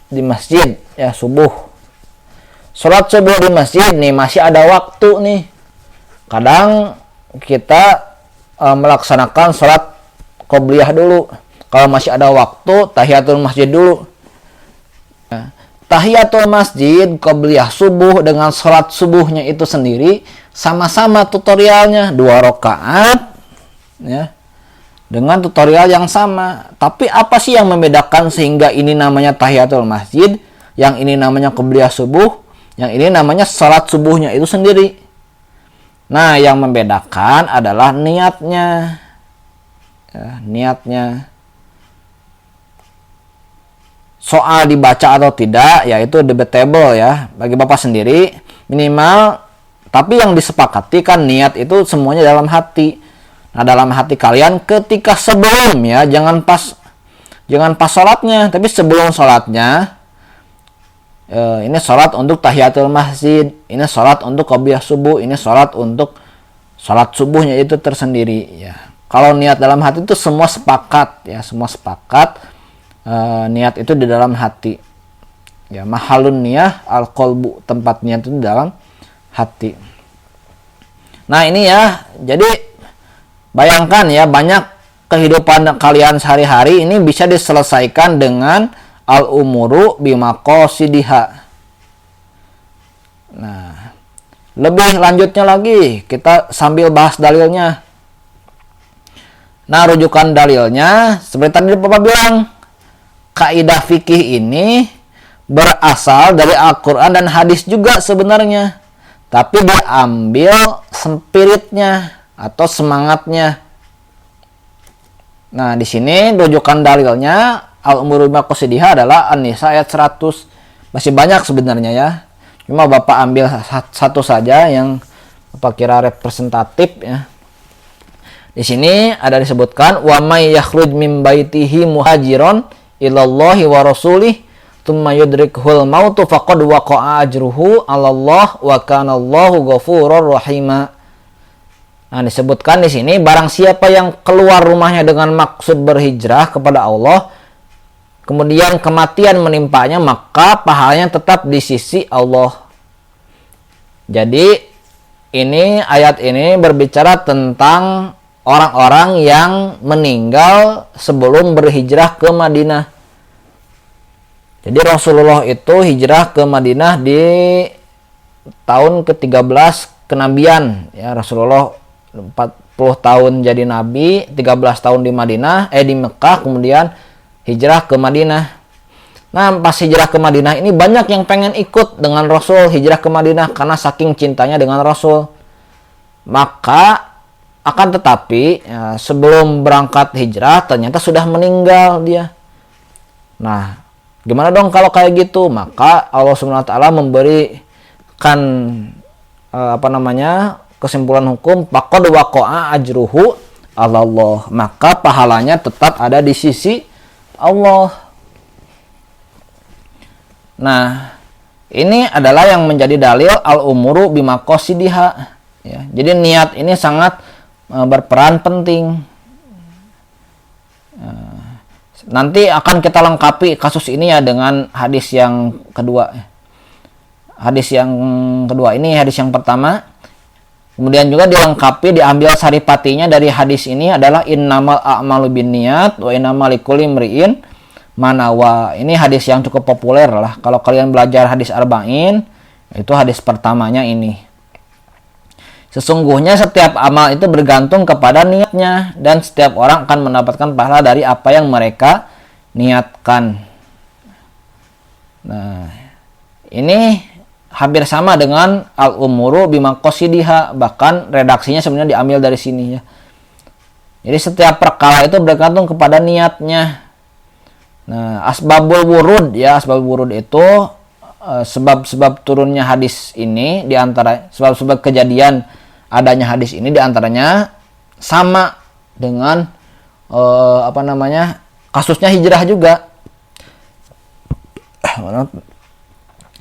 di masjid ya subuh. Sholat subuh di masjid nih masih ada waktu nih. Kadang kita melaksanakan sholat qobliyah dulu. Kalau masih ada waktu, tahiyatul masjid dulu. Nah, tahiyatul masjid, qobliyah subuh dengan sholat subuhnya itu sendiri sama-sama tutorialnya 2 rakaat ya. Dengan tutorial yang sama. Tapi apa sih yang membedakan sehingga ini namanya tahiyatul masjid, yang ini namanya qobliyah subuh, yang ini namanya sholat subuhnya itu sendiri? Nah, yang membedakan adalah niatnya. Ya, niatnya. Soal dibaca atau tidak, yaitu debatable ya. Bagi Bapak sendiri, minimal, tapi yang disepakati kan niat itu semuanya dalam hati. Nah, dalam hati kalian ketika sebelum ya, jangan pas sholatnya, tapi sebelum sholatnya, ini sholat untuk tahiyatul masjid, ini sholat untuk qobliyah subuh, ini sholat untuk sholat subuhnya itu tersendiri ya. Kalau niat dalam hati itu semua sepakat ya, semua sepakat. Niat itu di dalam hati ya, mahalun niyah al-qalbu, tempat niat itu di dalam hati. Nah ini ya, jadi bayangkan ya, banyak kehidupan kalian sehari-hari ini bisa diselesaikan dengan al-umuru bimaqasidiha. Nah, lebih lanjutnya lagi kita sambil bahas dalilnya. Nah, rujukan dalilnya seperti tadi Bapak bilang, kaidah fikih ini berasal dari Al-Quran dan hadis juga sebenarnya, tapi diambil spiritnya atau semangatnya. Nah, di sini rujukan dalilnya al-umuru bimaqasidiha adalah An-Nisa ayat 100. Masih banyak sebenarnya ya. Cuma Bapak ambil satu saja yang Bapak kira representatif ya. Di sini ada disebutkan wa may yakhruj min baitihi muhajiron ilallahi wa rasulih tsumma yudrikhul mautu faqad waqa'a ajruhu 'alallah wa kana Allahu ghafurur rahima. Nah, disebutkan di sini barang siapa yang keluar rumahnya dengan maksud berhijrah kepada Allah, kemudian kematian menimpanya, maka pahalanya tetap di sisi Allah. Jadi ini ayat ini berbicara tentang orang-orang yang meninggal sebelum berhijrah ke Madinah. Jadi Rasulullah itu hijrah ke Madinah di tahun ke-13 kenabian. Ya, Rasulullah 40 tahun jadi nabi, 13 tahun di Mekah, kemudian hijrah ke Madinah. Nah, pas hijrah ke Madinah ini banyak yang pengen ikut dengan Rasul hijrah ke Madinah karena saking cintanya dengan Rasul. Maka akan tetapi ya, sebelum berangkat hijrah ternyata sudah meninggal dia. Nah, gimana dong kalau kayak gitu? Maka Allah Subhanahu wa taala memberikan kesimpulan hukum, faqad waqa'a ajruhu 'alallah. Maka pahalanya tetap ada di sisi Allah. Nah, ini adalah yang menjadi dalil al-umuru bimaqasidiha ya. Jadi niat ini sangat berperan penting. Nanti akan kita lengkapi kasus ini ya dengan hadis yang kedua. Hadis yang kedua ini hadis yang pertama. Kemudian juga dilengkapi, diambil saripatinya dari hadis ini adalah innamal a'malu binniyat wa innamal likulli imri'in ma nawa. Ini hadis yang cukup populer lah. Kalau kalian belajar hadis arba'in, itu hadis pertamanya ini. Sesungguhnya setiap amal itu bergantung kepada niatnya, dan setiap orang akan mendapatkan pahala dari apa yang mereka niatkan. Nah, ini hampir sama dengan al-umuru bimaqasidiha, bahkan redaksinya sebenarnya diambil dari sini ya. Jadi setiap perkara itu bergantung kepada niatnya. Nah, asbabul wurud ya, asbabul wurud itu sebab-sebab turunnya hadis ini, di antara sebab-sebab kejadian adanya hadis ini di antaranya sama dengan kasusnya hijrah juga.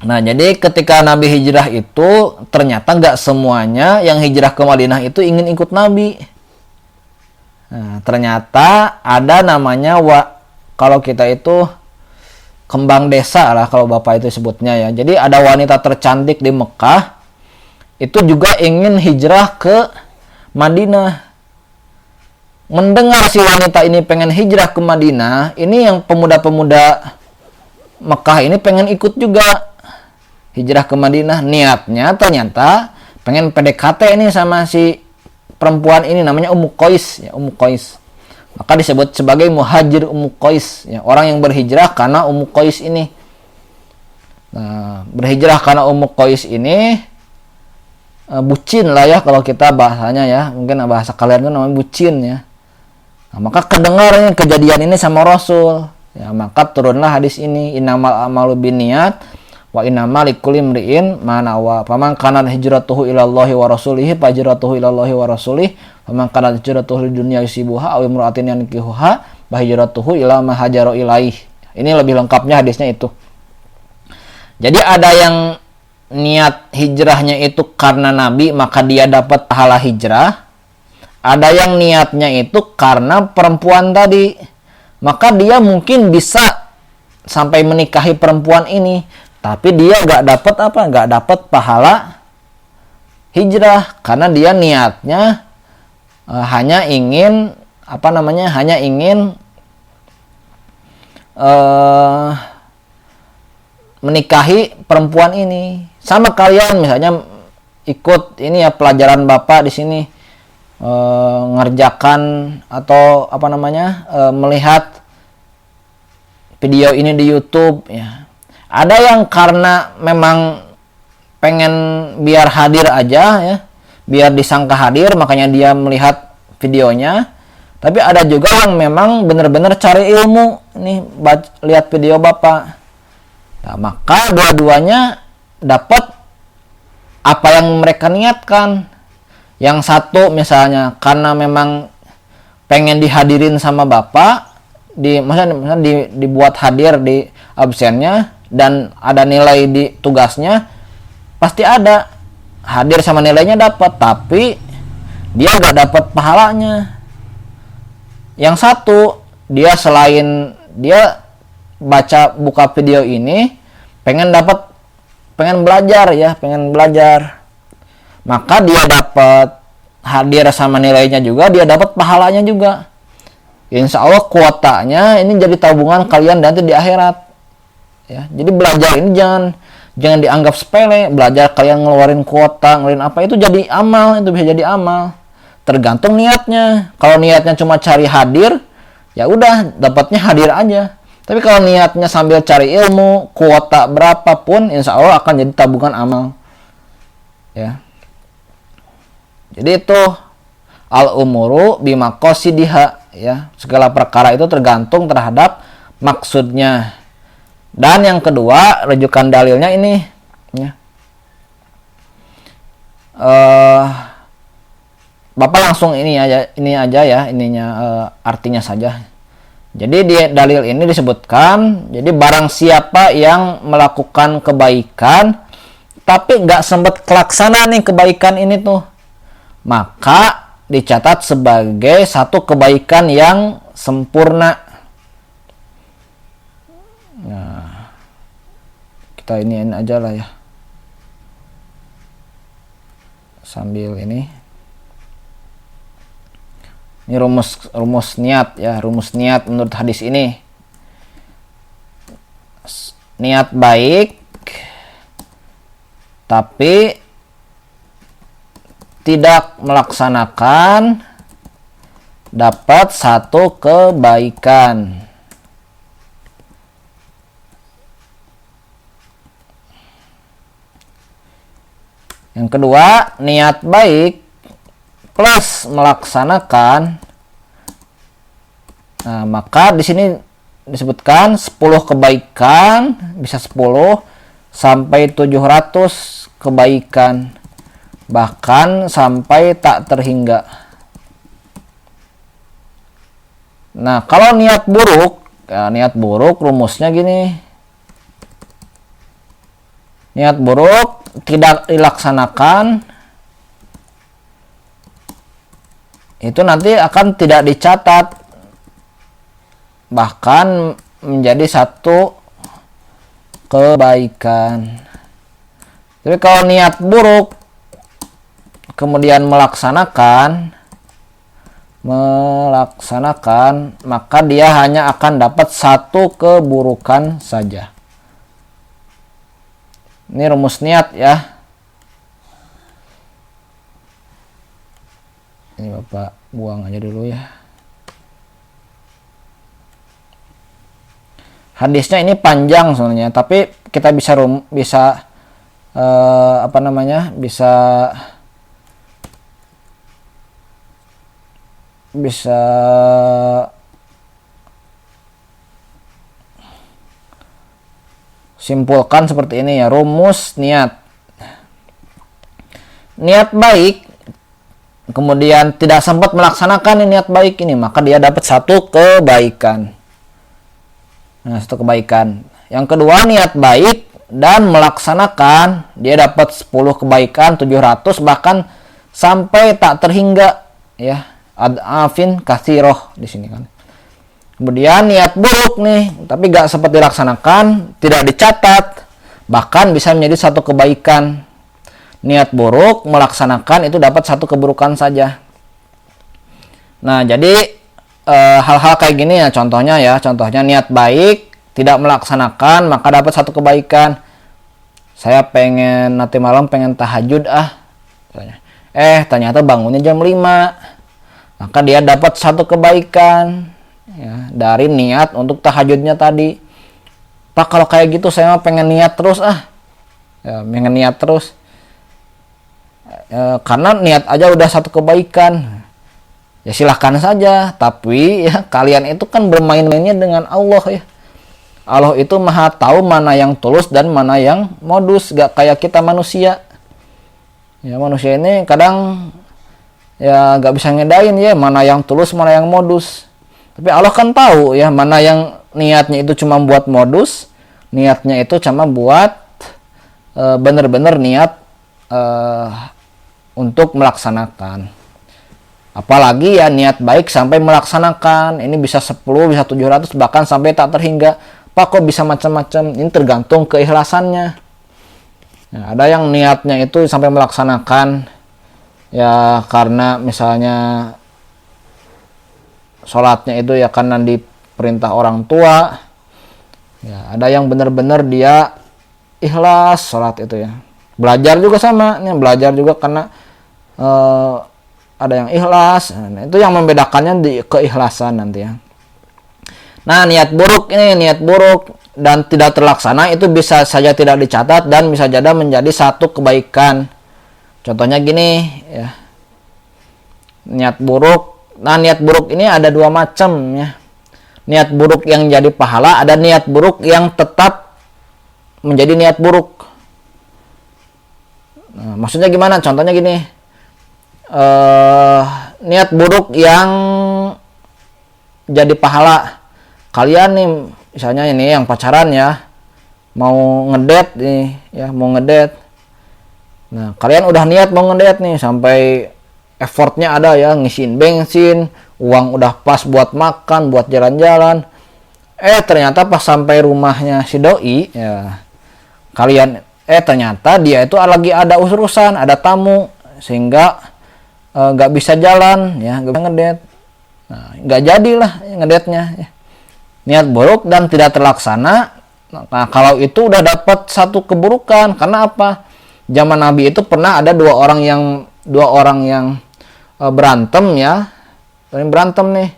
Nah, jadi ketika Nabi hijrah itu ternyata nggak semuanya yang hijrah ke Madinah itu ingin ikut Nabi. Nah, ternyata ada namanya kalau kita itu kembang desa lah kalau Bapak itu sebutnya ya. Jadi ada wanita tercantik di Mekah itu juga ingin hijrah ke Madinah. Mendengar si wanita ini pengen hijrah ke Madinah, ini yang pemuda-pemuda Mekah ini pengen ikut juga hijrah ke Madinah. Niatnya ternyata pengen PDKT ini sama si perempuan ini, namanya Ummu Qais ya, Ummu Qais. Maka disebut sebagai muhajir Ummu Qais ya, orang yang berhijrah karena Ummu Qais ini. Nah, berhijrah karena Ummu Qais ini bucin lah ya kalau kita bahasanya ya, mungkin bahasa kalian kan namanya bucin ya. Nah, maka kedengarannya kejadian ini sama Rasul ya, maka turunlah hadis ini, innamal a'malu binniyat wa innamal likulli imri'in ma nawa. Faman kana hijratuhu ilallahi wa rasulihi fahijratuhu ilallahi wa rasulihi. Faman kana hijratuhu lidunya yusibuha aw imra'atin yankihuha fahijratuhu ila ma hajara ilaih. Ini lebih lengkapnya hadisnya itu. Jadi ada yang niat hijrahnya itu karena Nabi, maka dia dapat pahala hijrah. Ada yang niatnya itu karena perempuan tadi, maka dia mungkin bisa sampai menikahi perempuan ini, tapi dia nggak dapat pahala hijrah karena dia niatnya hanya ingin menikahi perempuan ini. Sama kalian misalnya ikut ini ya pelajaran Bapak di sini, ngerjakan atau melihat video ini di YouTube ya. Ada yang karena memang pengen biar hadir aja ya, biar disangka hadir makanya dia melihat videonya. Tapi ada juga yang memang benar-benar cari ilmu nih, lihat video Bapak. Nah, maka dua-duanya dapat apa yang mereka niatkan. Yang satu misalnya karena memang pengen dihadirin sama Bapak, misalnya dibuat hadir di absennya dan ada nilai di tugasnya, pasti ada hadir sama nilainya dapat, tapi dia nggak dapat pahalanya. Yang satu dia selain dia buka video ini pengen belajar, maka dia dapat hadir sama nilainya juga, dia dapat pahalanya juga. Insya Allah kuotanya ini jadi tabungan kalian nanti di akhirat ya. Jadi belajar ini jangan dianggap sepele. Belajar kalian ngeluarin kuota, ngeluarin apa, itu jadi amal, itu bisa jadi amal. Tergantung niatnya. Kalau niatnya cuma cari hadir, ya udah dapatnya hadir aja. Tapi kalau niatnya sambil cari ilmu, kuota berapapun, insya Allah akan jadi tabungan amal ya. Jadi itu al-umuru bimaqasidiha ya, segala perkara itu tergantung terhadap maksudnya. Dan yang kedua, rujukan dalilnya ini ya. Bapak langsung ini aja ya, artinya saja. Jadi di dalil ini disebutkan, jadi barang siapa yang melakukan kebaikan tapi nggak sempat kelaksana nih kebaikan ini tuh, maka dicatat sebagai satu kebaikan yang sempurna. Nah, kita iniin aja lah ya, sambil ini rumus niat ya, rumus niat menurut hadis ini. Niat baik tapi tidak melaksanakan dapat satu kebaikan. Yang kedua, niat baik plus melaksanakan. Nah, maka di sini disebutkan 10 kebaikan, bisa 10 sampai 700 kebaikan, bahkan sampai tak terhingga. Nah, kalau niat buruk, ya, niat buruk rumusnya gini. Niat buruk tidak dilaksanakan, itu nanti akan tidak dicatat, bahkan menjadi satu kebaikan. Tapi kalau niat buruk kemudian melaksanakan, maka dia hanya akan dapat satu keburukan saja. Ini rumus niat ya. Ini Bapak buang aja dulu ya. Hadisnya ini panjang sebenarnya, tapi kita bisa bisa simpulkan seperti ini ya. Rumus niat. Niat baik kemudian tidak sempat melaksanakan niat baik ini, maka dia dapat satu kebaikan. Nah, satu kebaikan. Yang kedua, niat baik dan melaksanakan, dia dapat 10 kebaikan, 700 bahkan sampai tak terhingga ya. Ad'afin kathiroh di sini kan. Kemudian niat buruk nih, tapi gak sempat dilaksanakan, tidak dicatat, bahkan bisa menjadi satu kebaikan. Niat buruk melaksanakan itu dapat satu keburukan saja. Nah, jadi hal-hal kayak gini ya contohnya niat baik tidak melaksanakan maka dapat satu kebaikan. Saya pengen nanti malam pengen tahajud ternyata bangunnya jam 5, maka dia dapat satu kebaikan ya, dari niat untuk tahajudnya tadi. Pak, kalau kayak gitu saya pengen niat terus pengen niat terus karena niat aja udah satu kebaikan. Ya silahkan saja, tapi ya kalian itu kan bermain-mainnya dengan Allah ya. Allah itu maha tahu mana yang tulus dan mana yang modus, gak kayak kita manusia. Ya manusia ini kadang ya gak bisa ngedain ya mana yang tulus mana yang modus. Tapi Allah kan tahu ya mana yang niatnya itu cuma buat modus, niatnya itu cuma buat bener-bener niat untuk melaksanakan. Apalagi ya niat baik sampai melaksanakan, ini bisa 10, bisa 700, bahkan sampai tak terhingga. Pak, kok bisa macam-macam? Ini tergantung keikhlasannya. Nah, ada yang niatnya itu sampai melaksanakan ya karena misalnya sholatnya itu ya karena diperintah orang tua. Ya, ada yang benar-benar dia ikhlas sholat itu ya. Belajar juga sama, nih belajar juga karena ada yang ikhlas. Nah, itu yang membedakannya di keikhlasan nanti ya. Nah, niat buruk dan tidak terlaksana itu bisa saja tidak dicatat dan bisa jadi menjadi satu kebaikan. Contohnya gini ya. Niat buruk. Nah, niat buruk ini ada dua macam ya. Niat buruk yang jadi pahala, ada niat buruk yang tetap menjadi niat buruk. Nah, maksudnya gimana? Contohnya gini. Niat buruk yang jadi pahala. Kalian nih misalnya ini yang pacaran ya, mau ngedate nih ya, mau ngedate. Nah, kalian udah niat mau ngedate nih sampai effortnya ada ya, ngisiin bensin, uang udah pas buat makan, buat jalan-jalan. Ternyata pas sampai rumahnya si doi ya, kalian ternyata dia itu lagi ada urusan, ada tamu sehingga nggak bisa jalan ya, nggak bisa ngedate. Nah, nggak jadilah ngedate-nya ya. Niat buruk dan tidak terlaksana. Nah, kalau itu udah dapat satu keburukan. Karena apa? Zaman Nabi itu pernah ada dua orang yang berantem ya, berantem nih.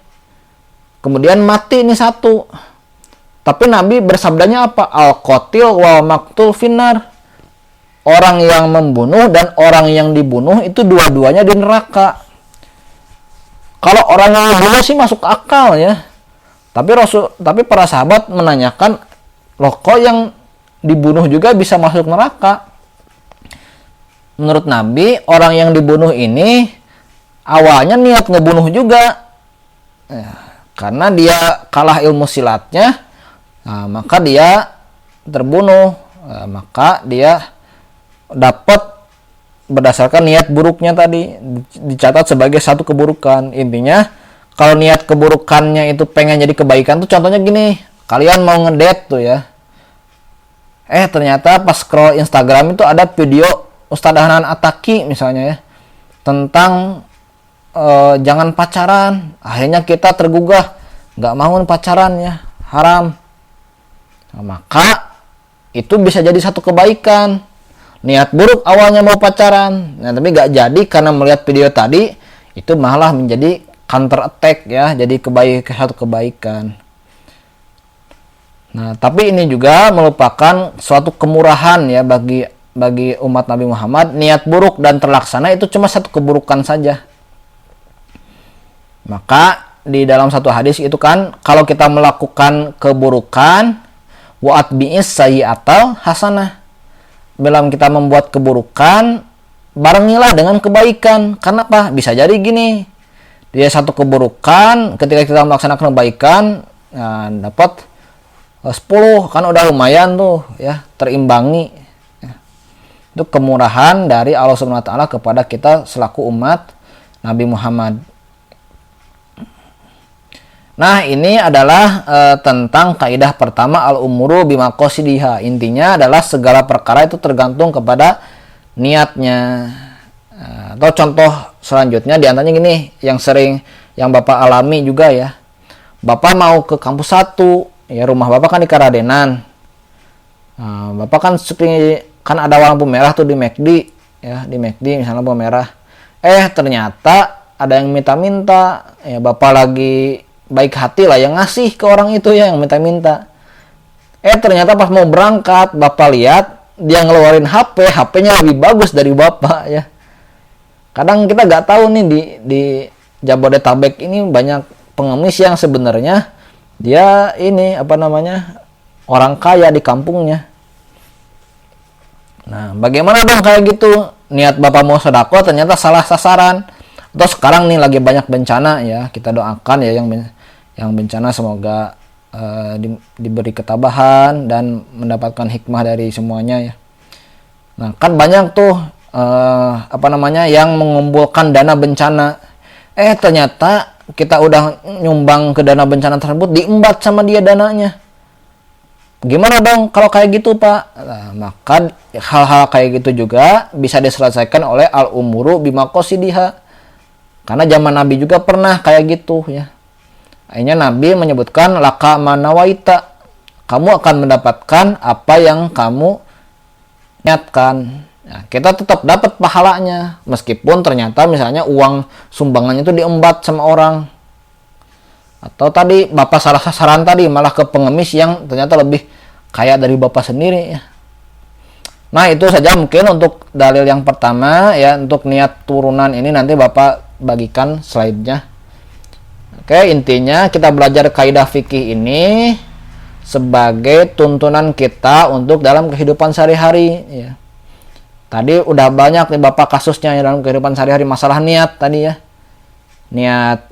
Kemudian mati nih satu. Tapi Nabi bersabdanya apa? Al-qatil wal maqtul finnar. Orang yang membunuh dan orang yang dibunuh itu dua-duanya di neraka. Kalau orang yang membunuh sih masuk akal ya. Tapi para sahabat menanyakan, loh kok yang dibunuh juga bisa masuk neraka. Menurut Nabi, orang yang dibunuh ini awalnya niat ngebunuh juga. Karena dia kalah ilmu silatnya, maka dia terbunuh. Maka dia dapat berdasarkan niat buruknya tadi, dicatat sebagai satu keburukan. Intinya, kalau niat keburukannya itu pengen jadi kebaikan tuh contohnya gini, kalian mau ngedate tuh ya. Ternyata pas scroll Instagram itu ada video Ustadz Hanan Ataki misalnya ya, tentang jangan pacaran. Akhirnya kita tergugah, nggak mau pacaran ya, haram. Maka itu bisa jadi satu kebaikan. Niat buruk awalnya mau pacaran, tapi nggak jadi karena melihat video tadi, itu malah menjadi counter attack ya, jadi satu kebaikan. Nah, tapi ini juga merupakan suatu kemurahan ya bagi umat Nabi Muhammad. Niat buruk dan terlaksana itu cuma satu keburukan saja. Maka di dalam satu hadis itu kan, kalau kita melakukan keburukan, wa'at bi'is sayyi'atal hasanah. Dalam kita membuat keburukan, barengilah dengan kebaikan. Karena apa? Bisa jadi gini, dia satu keburukan, ketika kita melaksanakan kebaikan, dapat 10, kan udah lumayan tuh ya, terimbangi. Itu kemurahan dari Allah Subhanahu wa taala kepada kita selaku umat Nabi Muhammad. Nah, ini adalah tentang kaidah pertama, al-umuru bimaqasidiha. Intinya adalah segala perkara itu tergantung kepada niatnya. Atau contoh selanjutnya diantaranya gini, yang sering yang Bapak alami juga ya. Bapak mau ke kampus 1, ya rumah Bapak kan di Karadenan. Bapak kan kan ada lampu merah tuh di McD ya, di McD misalnya lampu merah. Ternyata ada yang minta-minta, ya Bapak lagi baik hati lah yang ngasih ke orang itu ya yang minta-minta. Ternyata pas mau berangkat Bapak lihat dia ngeluarin HP-nya lebih bagus dari Bapak ya. Kadang kita nggak tahu nih di Jabodetabek ini banyak pengemis yang sebenarnya dia ini orang kaya di kampungnya. Nah, bagaimana dong kayak gitu? Niat Bapak mau sedekah ternyata salah sasaran. Atau sekarang nih lagi banyak bencana ya, kita doakan ya yang bencana semoga diberi ketabahan dan mendapatkan hikmah dari semuanya ya. Nah, kan banyak tuh yang mengumpulkan dana bencana. Ternyata kita udah nyumbang ke dana bencana tersebut, diembat sama dia dananya. Gimana dong kalau kayak gitu, Pak? Nah, maka hal-hal kayak gitu juga bisa diselesaikan oleh al-umuru bimaqasidiha. Karena zaman Nabi juga pernah kayak gitu ya. Akhirnya Nabi menyebutkan laka manawaita. Kamu akan mendapatkan apa yang kamu niatkan. Nah, kita tetap dapat pahalanya meskipun ternyata misalnya uang sumbangannya itu diembat sama orang. Atau tadi Bapak salah sasaran tadi malah ke pengemis yang ternyata lebih kaya dari Bapak sendiri ya. Nah, itu saja mungkin untuk dalil yang pertama ya, untuk niat turunan ini nanti Bapak bagikan slide-nya. Oke, intinya kita belajar kaidah fikih ini sebagai tuntunan kita untuk dalam kehidupan sehari-hari ya. Tadi udah banyak nih Bapak kasusnya ya dalam kehidupan sehari-hari, masalah niat tadi ya. Niat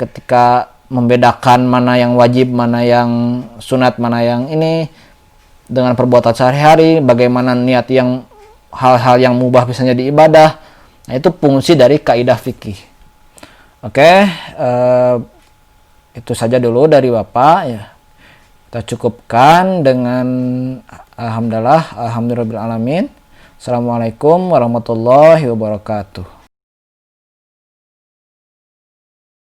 ketika membedakan mana yang wajib, mana yang sunat, mana yang ini dengan perbuatan sehari-hari, bagaimana niat yang hal-hal yang mubah misalnya di ibadah. Nah, itu fungsi dari kaidah fikih. Oke, itu saja dulu dari Bapak ya. Kita cukupkan dengan alhamdulillahirabbil alamin. Assalamualaikum warahmatullahi wabarakatuh.